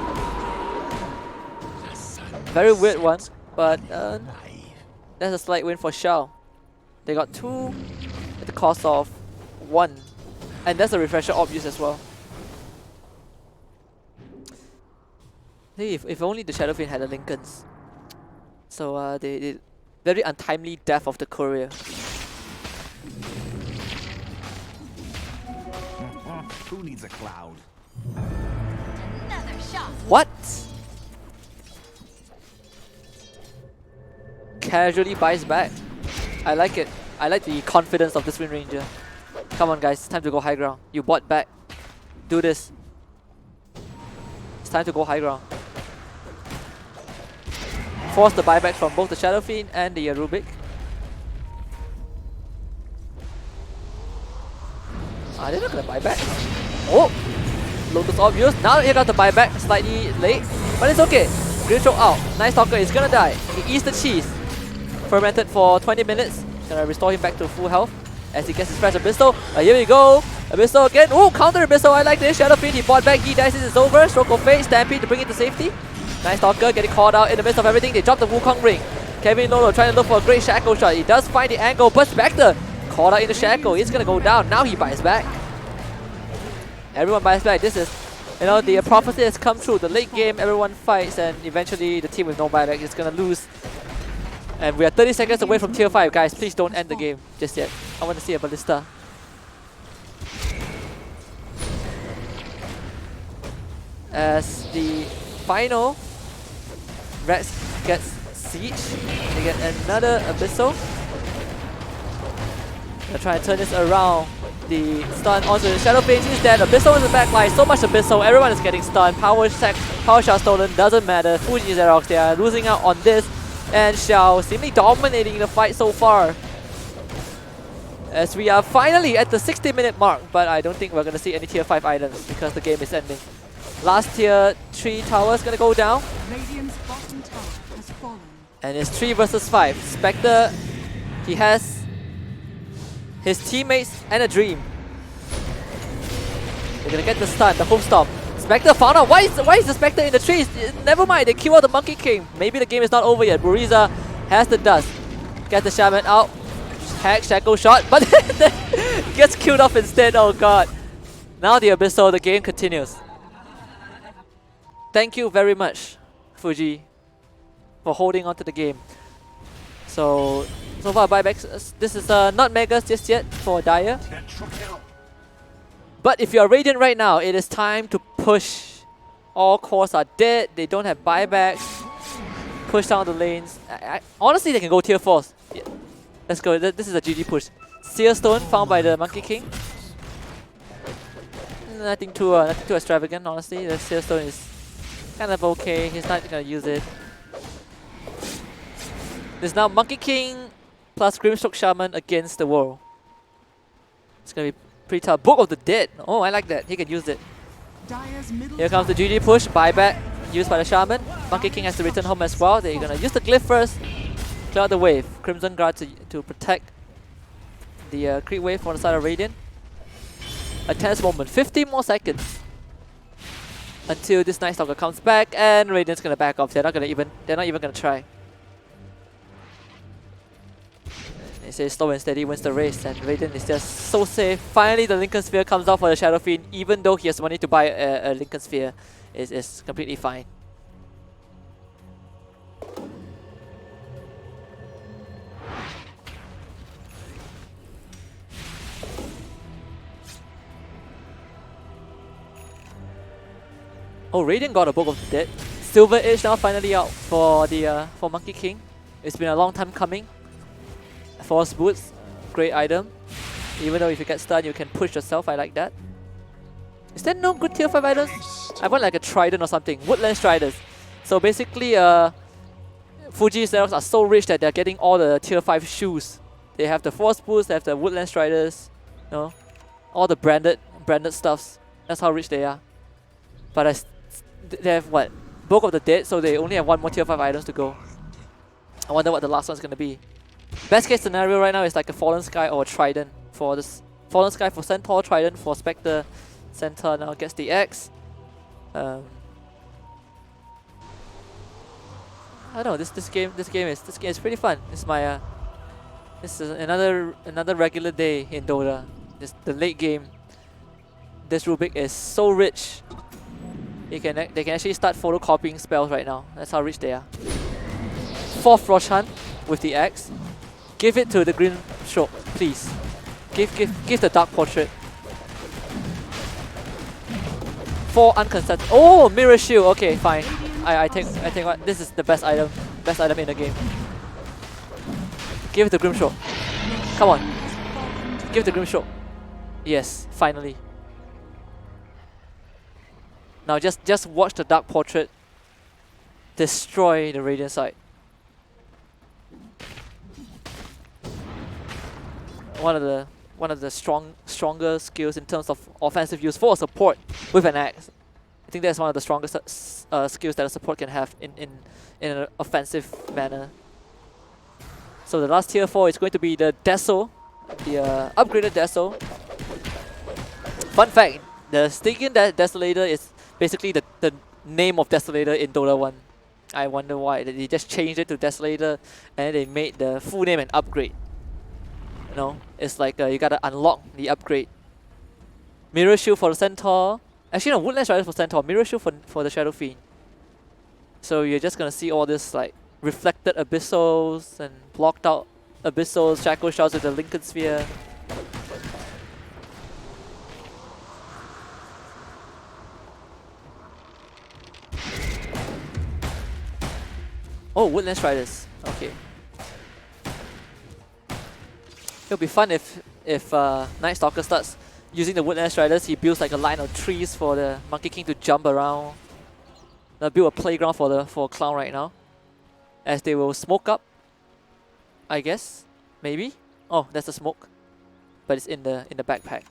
Very weird one, but that's a slight win for Xiao. They got 2 at the cost of 1. And that's a refresher orb use as well. If only the Shadow Fiend had the Lincolns. So they very untimely death of the courier. Who needs a cloud? Another shot. What? Casually buys back. I like it. I like the confidence of this Wind Ranger. Come on guys, it's time to go high ground. You bought back. Do this. It's time to go high ground. Force the buyback from both the Shadow Fiend and the Rubik. They're not gonna buy back. Oh! Lotus obvious. Now here comes the buyback. Slightly late. But it's okay. Green Stroke out. Nice Talker is gonna die. He eats the cheese. Fermented for 20 minutes. Gonna restore him back to full health as he gets his fresh Abyssal. Here we go. Abyssal again. Oh, counter Abyssal. I like this. Shadow Fiend. He bought back. He dies. It's over. Stroke of Fate. Stampede to bring it to safety. Nice Talker getting called out in the midst of everything. They drop the Wukong ring. Kevin Lolo trying to look for a great Shackle shot. He does find the angle, but Spectre caught out in the Shackle. He's gonna go down. Now he buys back. Everyone buys back. This is, you know, the prophecy has come true. The late game, everyone fights, and eventually the team with no buyback is gonna lose. And we are 30 seconds away from tier 5, guys. Please don't end the game just yet. I want to see a Ballista. As the final, Rex gets Siege. They get another Abyssal. Gonna try and turn this around. The stun onto the Shadow Fiend. He's dead. Abyssal in the backline. So much Abyssal. Everyone is getting stunned. Power shot stolen. Doesn't matter. Fuji Xerox, they are losing out on this. And Xiao seemingly dominating the fight so far. As we are finally at the 60-minute mark. But I don't think we're going to see any tier 5 items because the game is ending. Last tier 3 tower is going to go down. Radiant's bottom tower has fallen. And it's 3 versus 5. Spectre, he has his teammates and a dream. They're gonna get the stun, the home stop. Spectre found out. Why is the Spectre in the trees? Never mind, they kill out the Monkey King. Maybe the game is not over yet. Buriza has the dust. Gets the Shaman out. Hack, Shackle shot, but gets killed off instead. Oh god. Now the Abyssal, the game continues. Thank you very much, Fuji, for holding on to the game. So far buybacks, this is not megas just yet for Dire. But if you are Radiant right now, it is time to push. All cores are dead, they don't have buybacks. Push down the lanes. Honestly, they can go tier 4s. Yeah. Let's go, this is a GG push. Seer Stone found by the Monkey King. Nothing too extravagant, honestly. The Seer Stone is kind of okay, he's not gonna use it. There's now Monkey King plus Grimstroke Shaman against the world. It's gonna be pretty tough. Book of the Dead. Oh, I like that. He can use it. Here comes the GG push. Buyback used by the Shaman. Monkey King has to return home as well. They're gonna use the Glyph first. Clear out the wave. Crimson Guard to protect the creep wave on the side of Radiant. A tense moment. 15 more seconds until this Night Stalker comes back, and Radiant's gonna back off. They're not even gonna try. They say slow and steady wins the race, and Radiant is just so safe. Finally, the Lincoln Sphere comes out for the Shadow Fiend, even though he has money to buy a Lincoln Sphere. It's completely fine. Oh, Radiant got a Book of the Dead. Silver Edge now finally out for the for Monkey King. It's been a long time coming. Force Boots, great item. Even though if you get stunned, you can push yourself. I like that. Is there no good tier 5 items? I want like a Trident or something. Woodland Striders. So basically, Fuji Xerox are so rich that they're getting all the tier 5 shoes. They have the Force Boots, they have the Woodland Striders, you know, all the branded stuffs. That's how rich they are. But they have what? Book of the Dead, so they only have 1 more tier 5 items to go. I wonder what the last one's gonna be. Best case scenario right now is like a Fallen Sky or a Trident for this. Fallen Sky for Centaur, Trident for Spectre. Centaur now gets the X. I don't know. This game is pretty fun. It's my this is another regular day in Dota. The late game. This Rubik is so rich. They can actually start photocopying spells right now. That's how rich they are. 4th Roshan with the X. Give it to the Green Stroke, please. Give the Dark Portrait. 4 uncontested. Oh, mirror shield. Okay, fine. I think what this is the best item in the game. Give it to Grimshaw. Come on. Give it to Grimshaw. Yes, finally. Now just watch the Dark Portrait destroy the Radiant side. One of the stronger skills in terms of offensive use for a support with an axe. I think that's one of the strongest skills that a support can have in an offensive manner. So the last tier 4 is going to be the Deso, the upgraded Deso. Fun fact, the Stygian Desolator is basically the name of Desolator in Dota 1. I wonder why. They just changed it to Desolator and they made the full name an upgrade. You know, it's like you gotta unlock the upgrade. Mirror Shield for the Centaur. Actually no, Woodland Strider for Centaur, Mirror Shield for the Shadow Fiend. So you're just gonna see all this like reflected abyssals and blocked out abyssals, Shackle Shards with the Lincoln Sphere. Oh, Woodland Striders. Okay. It'll be fun if Night Stalker starts using the Woodland Striders. He builds like a line of trees for the Monkey King to jump around. They'll build a playground for Clown right now, as they will smoke up. I guess, maybe. Oh, that's a smoke, but it's in the backpack.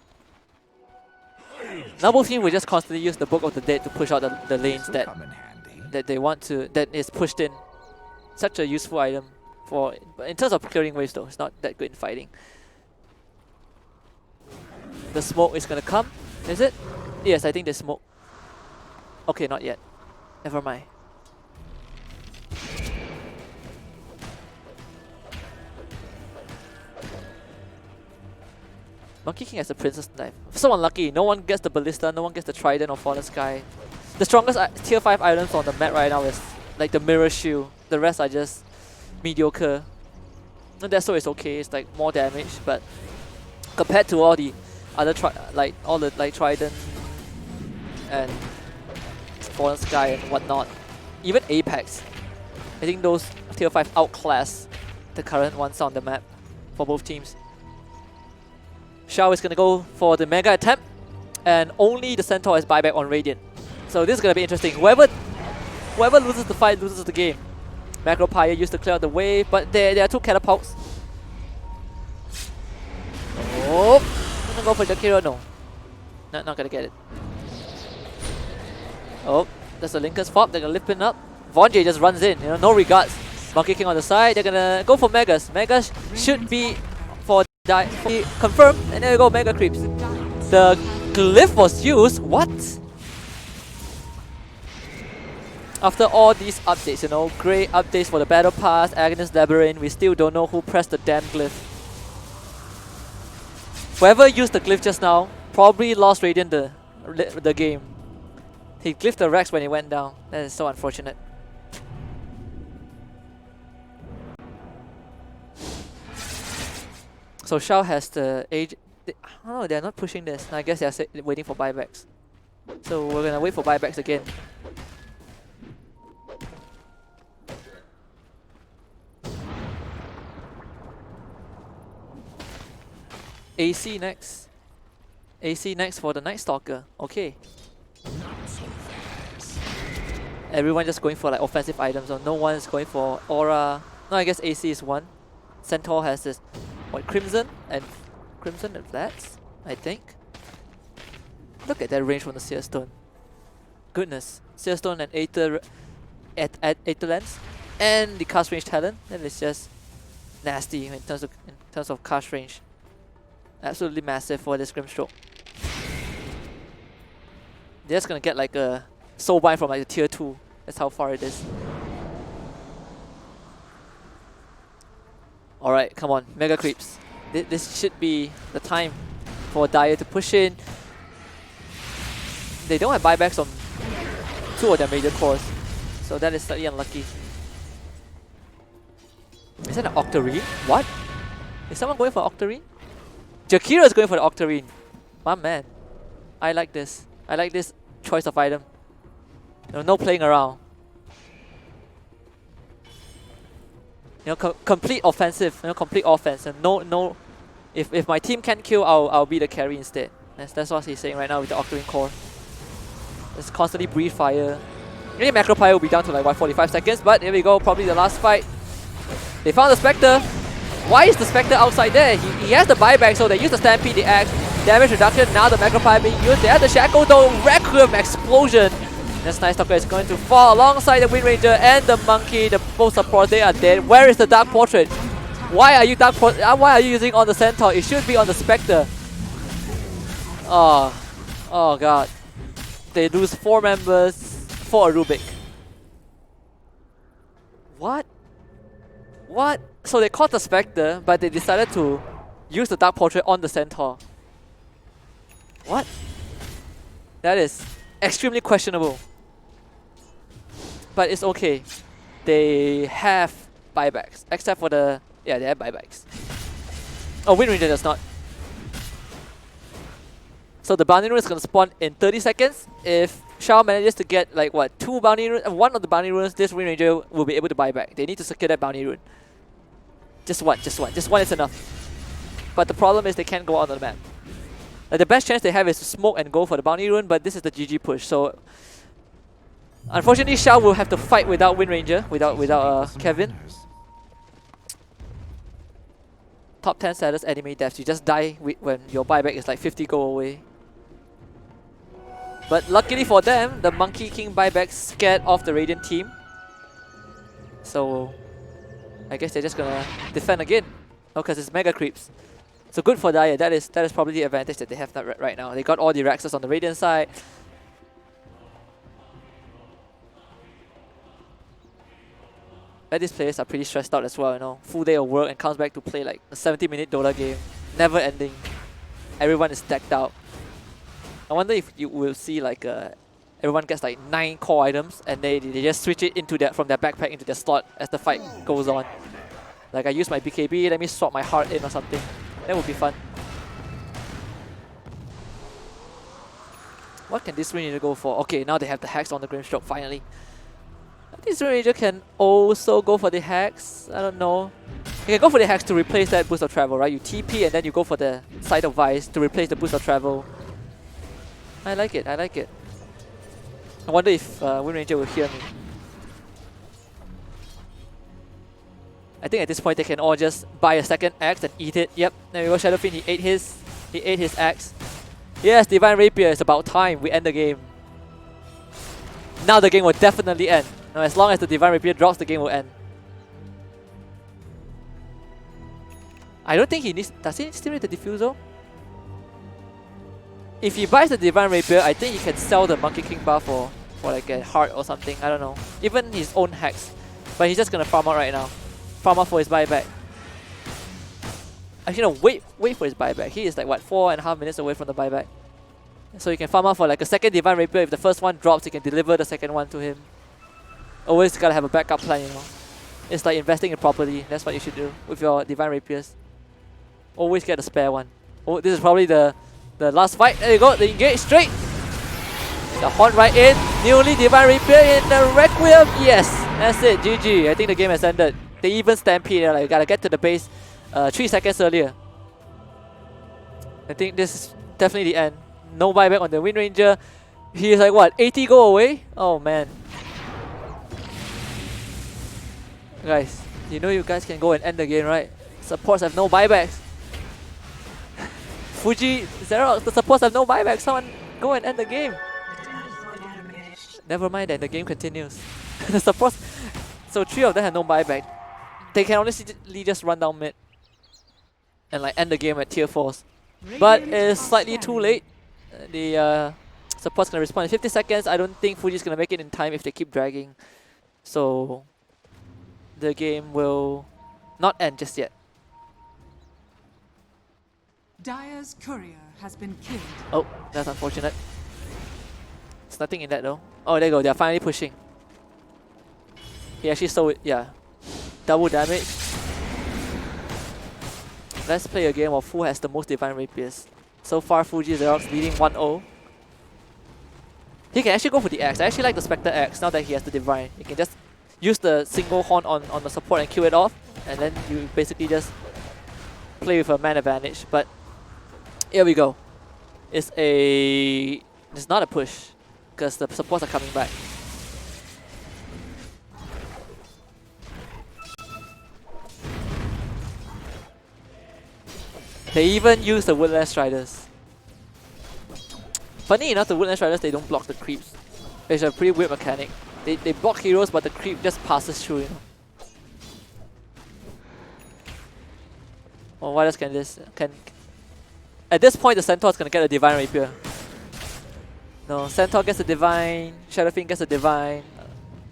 Now both teams will just constantly use the Book of the Dead to push out the lanes that they want to, that is pushed in. Such a useful item for, in terms of clearing waves though, it's not that good in fighting. The smoke is gonna come, is it? Yes, I think there's smoke. Okay, not yet. Never mind. Monkey King has a Princess Knife. So unlucky, no one gets the Ballista, no one gets the Trident or Fallen Sky. The strongest tier 5 items on the map right now is like the Mirror Shield. The rest are just mediocre. And that's so it's okay, it's like more damage, but compared to all the other Trident and Fallen Sky and whatnot, even Apex, I think those tier 5 outclass the current ones on the map for both teams. Shao is gonna go for the mega attempt, and only the Centaur is buyback on Radiant. So this is gonna be interesting. Whoever loses the fight loses the game. Macro Pyre used to clear out the wave, but there are 2 catapults. Oh, gonna go for Jakiro? No, not gonna get it. Oh, there's a Lincoln's Fob. They're gonna lift him up. Von J just runs in. You know, no regards. Monkey King on the side. They're gonna go for Megas. Megas should be for confirmed, and there you go, Mega Creeps. The glyph was used. What? After all these updates, you know, great updates for the Battle Pass, Aghanim Labyrinth, we still don't know who pressed the damn glyph. Whoever used the glyph just now probably lost Radiant the game. He glyphed the Rex when he went down. That is so unfortunate. So Shao has the age. Oh no, they're not pushing this. I guess they're waiting for buybacks. So we're gonna wait for buybacks again. AC next. AC next for the Night Stalker. Okay. Everyone just going for like offensive items, or no one is going for Aura. No, I guess AC is one. Centaur has this, what, Crimson and Flats, I think. Look at that range from the Seer Stone. Goodness, Seer Stone and Aether Lens, and the cast range talent. That is just nasty in terms of cast range. Absolutely massive for this Grimstroke. They're just gonna get like a Soulbind from like the tier 2. That's how far it is. Alright, come on, Mega Creeps. This should be the time for Dire to push in. They don't have buybacks on 2 of their major cores, so that is slightly unlucky. Is that an Octarine? What? Is someone going for Octarine? Jakiro is going for the Octarine. My man. I like this. I like this choice of item. No playing around. Complete offensive. Complete offense. And no. If my team can't kill, I'll be the carry instead. That's what he's saying right now with the Octarine core. Just constantly breathe fire. Really, Macro Pyre will be down to like 45 seconds, but here we go, probably the last fight. They found the Spectre. Why is the Spectre outside there? He has the buyback, so they use the Stampede, the Axe, damage reduction. Now the Macro Pyre being used. They have the Shackle though, Requiem explosion. This Night Stalker is going to fall alongside the Wind Ranger and the Monkey. The both support, they are dead. Where is the Dark Portrait? Why are you using on the Centaur? It should be on the Spectre. Oh god. They lose 4 members for a Rubik. What? So they caught the Spectre, but they decided to use the Dark Portrait on the Centaur. What? That is extremely questionable. But it's okay. They have buybacks. Except for the... Yeah, they have buybacks. Oh, Wind Ranger does not. So the bounty rune is going to spawn in 30 seconds. If Shao manages to get like what, 2 bounty runes, one of the bounty runes, this Wind Ranger will be able to buy back. They need to secure that bounty rune. Just one is enough. But the problem is they can't go out on the map. The best chance they have is to smoke and go for the bounty rune, but this is the GG push. So unfortunately, Shao will have to fight without Wind Ranger, without Kevin. Top 10 saddest enemy deaths. You just die when your buyback is like 50 gold away. But luckily for them, the Monkey King buyback scared off the Radiant team. So I guess they're just gonna defend again. Oh, because it's Mega Creeps. So good for Daya. That is probably the advantage that they have right now. They got all the Rexes on the Radiant side. But these players are pretty stressed out as well, Full day of work and comes back to play like a 70-minute Dota game. Never ending. Everyone is decked out. I wonder if you will see like everyone gets like 9 core items and they just switch it into from their backpack into their slot as the fight goes on. Like I use my BKB, let me swap my heart in or something. That would be fun. What can this Ranger go for? Okay, now they have the Hex on the Grimstroke finally. This Ranger can also go for the Hex. I don't know. You can go for the Hex to replace that boost of travel, right? You TP and then you go for the Sight of Vice to replace the boost of travel. I like it. I wonder if Wind Ranger will hear me. I think at this point they can all just buy a second axe and eat it. Yep, there we go. Shadowfiend, he ate his axe. Yes, Divine Rapier, it's about time we end the game. Now the game will definitely end. Now, as long as the Divine Rapier drops, the game will end. I don't think he needs... Does he still need the Diffusal? If he buys the Divine Rapier, I think he can sell the Monkey King buff for like a heart or something. I don't know. Even his own Hex. But he's just gonna farm out right now. Farm out for his buyback. Actually no, wait for his buyback. He is like what, 4.5 minutes away from the buyback. So you can farm out for like a second Divine Rapier. If the first one drops, you can deliver the second one to him. Always gotta have a backup plan, It's like investing in property. That's what you should do with your Divine Rapiers. Always get a spare one. Oh, this is probably the last fight. There you go, they engage straight. The horn right in. Newly Divine Rapier in the Requiem. Yes, that's it. GG. I think the game has ended. They even stampede. Like, gotta get to the base 3 seconds earlier. I think this is definitely the end. No buyback on the Wind Ranger. He is like what, 80 go away? Oh man. Guys, you guys can go and end the game, right? Supports have no buybacks. Fuji, Xerox, the supports have no buybacks. Someone go and end the game. Never mind, then the game continues. The supports, so 3 of them have no buyback. They can honestly just run down mid and like end the game at tier 4s. But it's slightly too late. The support's gonna respond in 50 seconds. I don't think Fuji's gonna make it in time if they keep dragging. So the game will not end just yet. Dire's courier has been killed. Oh, that's unfortunate. There's nothing in that though. Oh, there you go. They're finally pushing. He actually saw it. Yeah. Double damage. Let's play a game of who has the most Divine Rapiers. So far, Fuji Xerox leading 1-0. He can actually go for the Axe. I actually like the Spectre Axe now that he has the Divine. You can just use the single horn on the support and kill it off, and then you basically just play with a man advantage. But here we go. It's not a push because the supports are coming back. They even use the Woodland Striders. Funny enough, the Woodland Striders, they don't block the creeps. It's a pretty weird mechanic. They block heroes, but the creep just passes through, you know. Oh, what else can this... At this point, the Centaur's gonna get a Divine Rapier. No, Centaur gets a Divine, Shadow Fiend gets a Divine,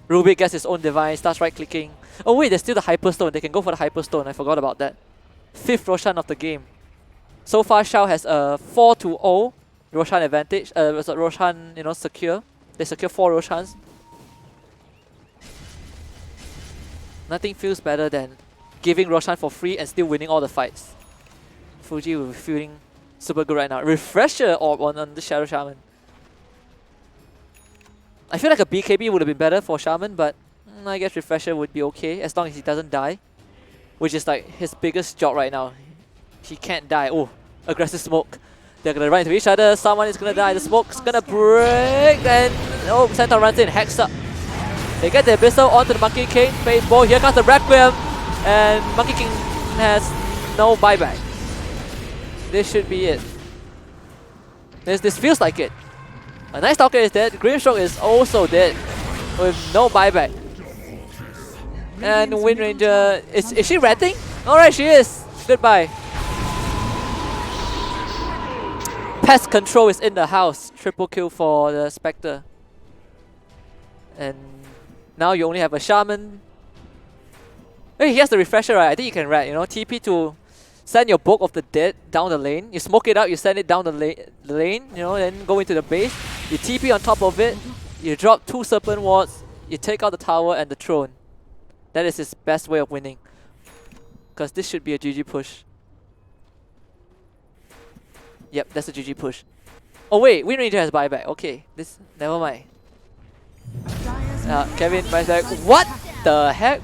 Rubik gets his own Divine, starts right-clicking. Oh wait, there's still the Hyperstone. They can go for the Hyperstone. I forgot about that. 5th Roshan of the game. So far, Shao has a 4-0 Roshan advantage. Roshan, you know, secure. They secure 4 Roshans. Nothing feels better than giving Roshan for free and still winning all the fights. Fuji will be feeling super good right now. Refresher orb on the Shadow Shaman. I feel like a BKB would have been better for Shaman, but I guess Refresher would be okay as long as he doesn't die. Which is like his biggest job right now. He can't die. Oh, aggressive smoke. They're gonna run into each other. Someone is gonna die. The smoke's gonna break, and oh, Centaur runs in, hacks up. They get the Abyssal onto the Monkey King. Baseball. Here comes the Requiem, and Monkey King has no buyback. This should be it. This feels like it. A Night Stalker is dead. Grimstroke is also dead with no buyback. And Wind Ranger, is she ratting? Alright, she is. Goodbye. Pest Control is in the house. Triple kill for the Spectre. And now you only have a Shaman. Hey, he has the Refresher, right? I think you can rat, you know, TP to send your Book of the Dead down the lane. You smoke it out, you send it down the lane, you know, then go into the base. You TP on top of it. You drop 2 Serpent Wards. You take out the tower and the throne. That is his best way of winning. Because this should be a GG push. Yep, that's a GG push. Oh wait, Wind Ranger has buyback. Okay, this never mind. Kevin buys back. What the heck?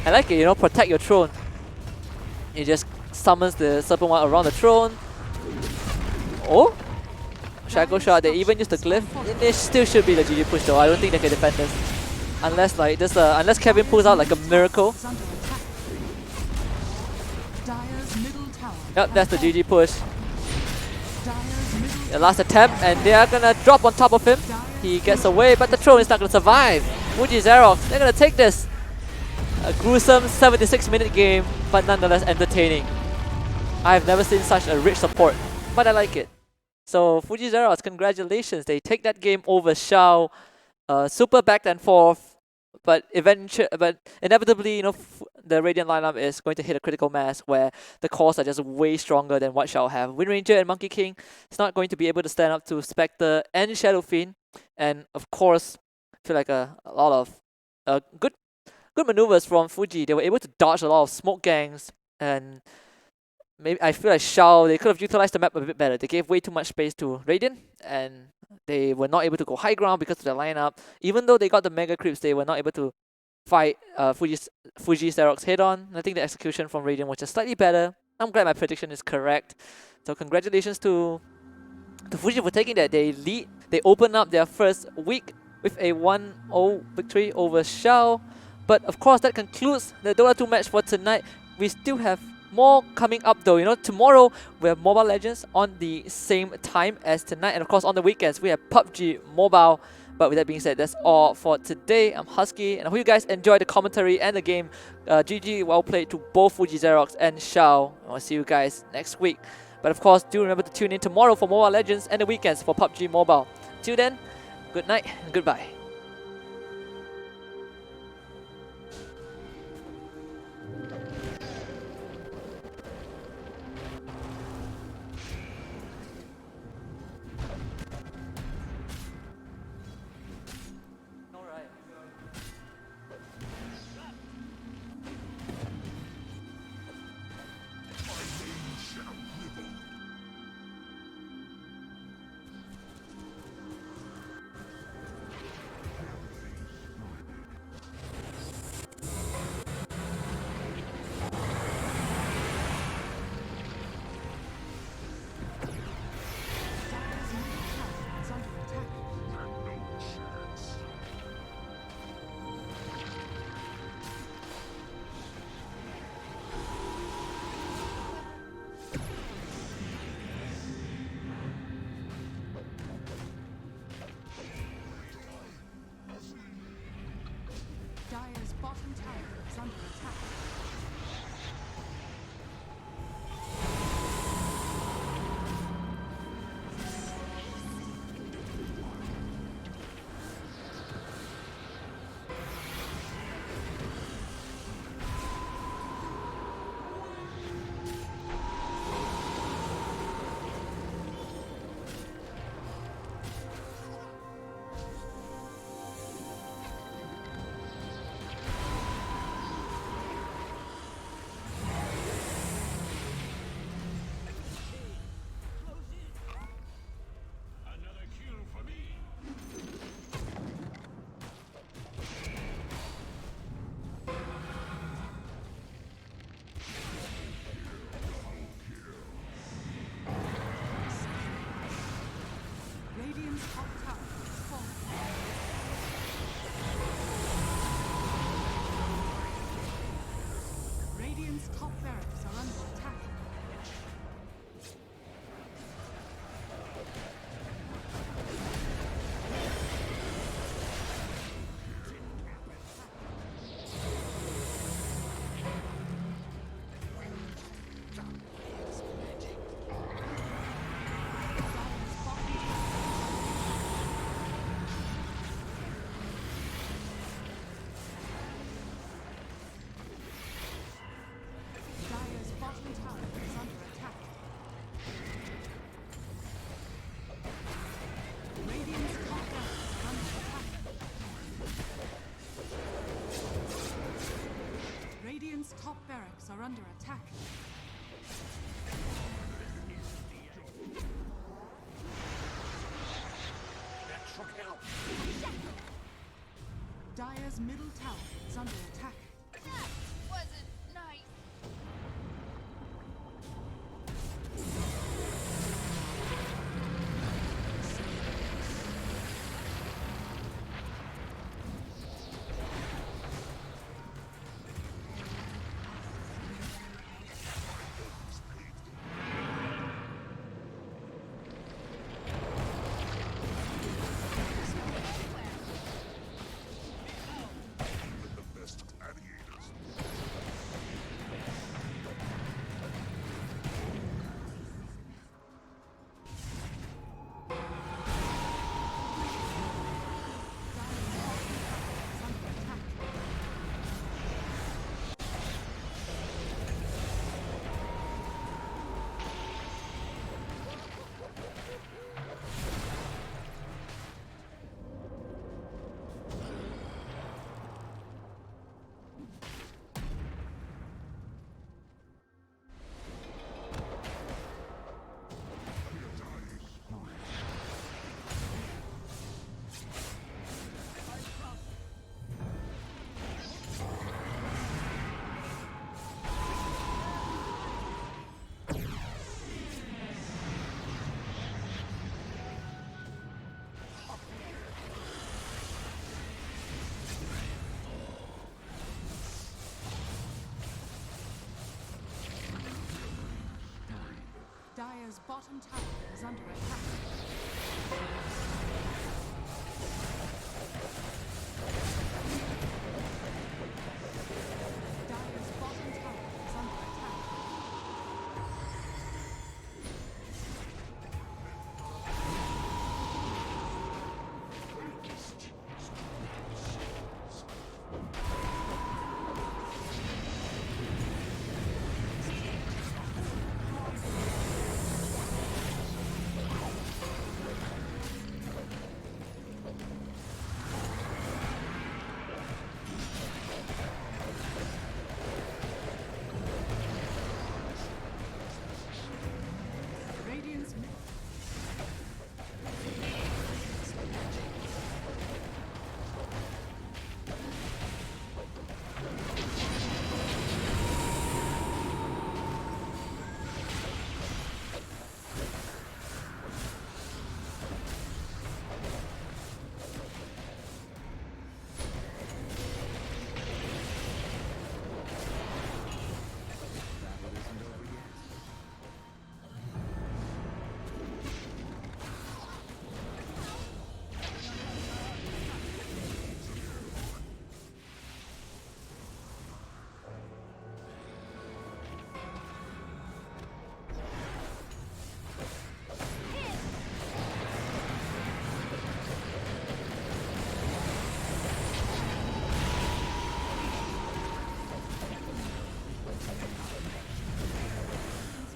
I like it, you know, protect your throne. He just summons the Serpent One around the throne. Oh? Shackle Shot, they even use the glyph. It still should be the GG push though. I don't think they can defend this. Unless like this, unless Kevin pulls out like a miracle. Yep, that's the GG push. The last attempt, and they are gonna drop on top of him. He gets away, but the throne is not gonna survive. Fuji Xerox, they're gonna take this. A gruesome 76-minute game, but nonetheless entertaining. I've never seen such a rich support, but I like it. So Fuji Xerox, congratulations. They take that game over Shao. Super back and forth, but inevitably, you know, the Radiant lineup is going to hit a critical mass where the cores are just way stronger than what Shao have. Wind Ranger and Monkey King is not going to be able to stand up to Spectre and Shadow Fiend, and of course, I feel like a lot of good maneuvers from Fuji. They were able to dodge a lot of smoke gangs, and maybe I feel like Shao, they could have utilized the map a bit better. They gave way too much space to Radiant, and they were not able to go high ground because of the lineup. Even though they got the mega creeps, they were not able to fight Fuji Xerox head on. I think the execution from Radiant was just slightly better. I'm glad my prediction is correct. So congratulations to Fuji for taking that. They lead. They open up their first week with a 1-0 victory over Shao. But of course, that concludes the Dota 2 match for tonight. We still have more coming up though. You know, tomorrow we have Mobile Legends on the same time as tonight, and of course on the weekends we have PUBG Mobile. But with that being said, that's all for today. I'm Huskkiee, and I hope you guys enjoyed the commentary and the game. GG, well played to both Fuji Xerox and Shao. I'll see you guys next week. But of course, do remember to tune in tomorrow for Mobile Legends and the weekends for PUBG Mobile. Till then, good night and goodbye. Radiant's top barracks are under attack. Dire's bottom tower is under attack. Radiant's top barracks are under attack. Radiant's top barracks are under attack. That should help. Dire's middle tower is under attack. That wasn't nice. Dire's bottom tower is under attack. Dire's bottom tower is under attack. Radiant's mid.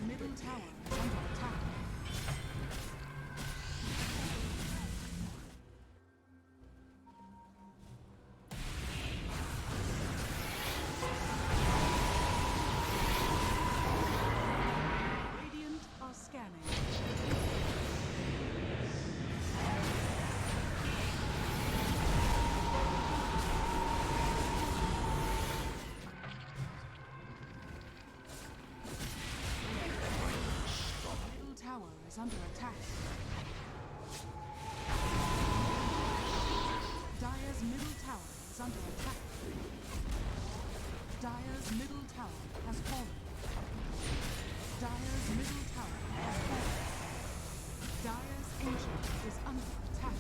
Middle tower is under attack. Radiant are scanning. Middle tower is under attack. Dire's middle tower is under attack. Dire's middle tower has fallen. Dire's middle tower has fallen. Dire's ancient is under attack.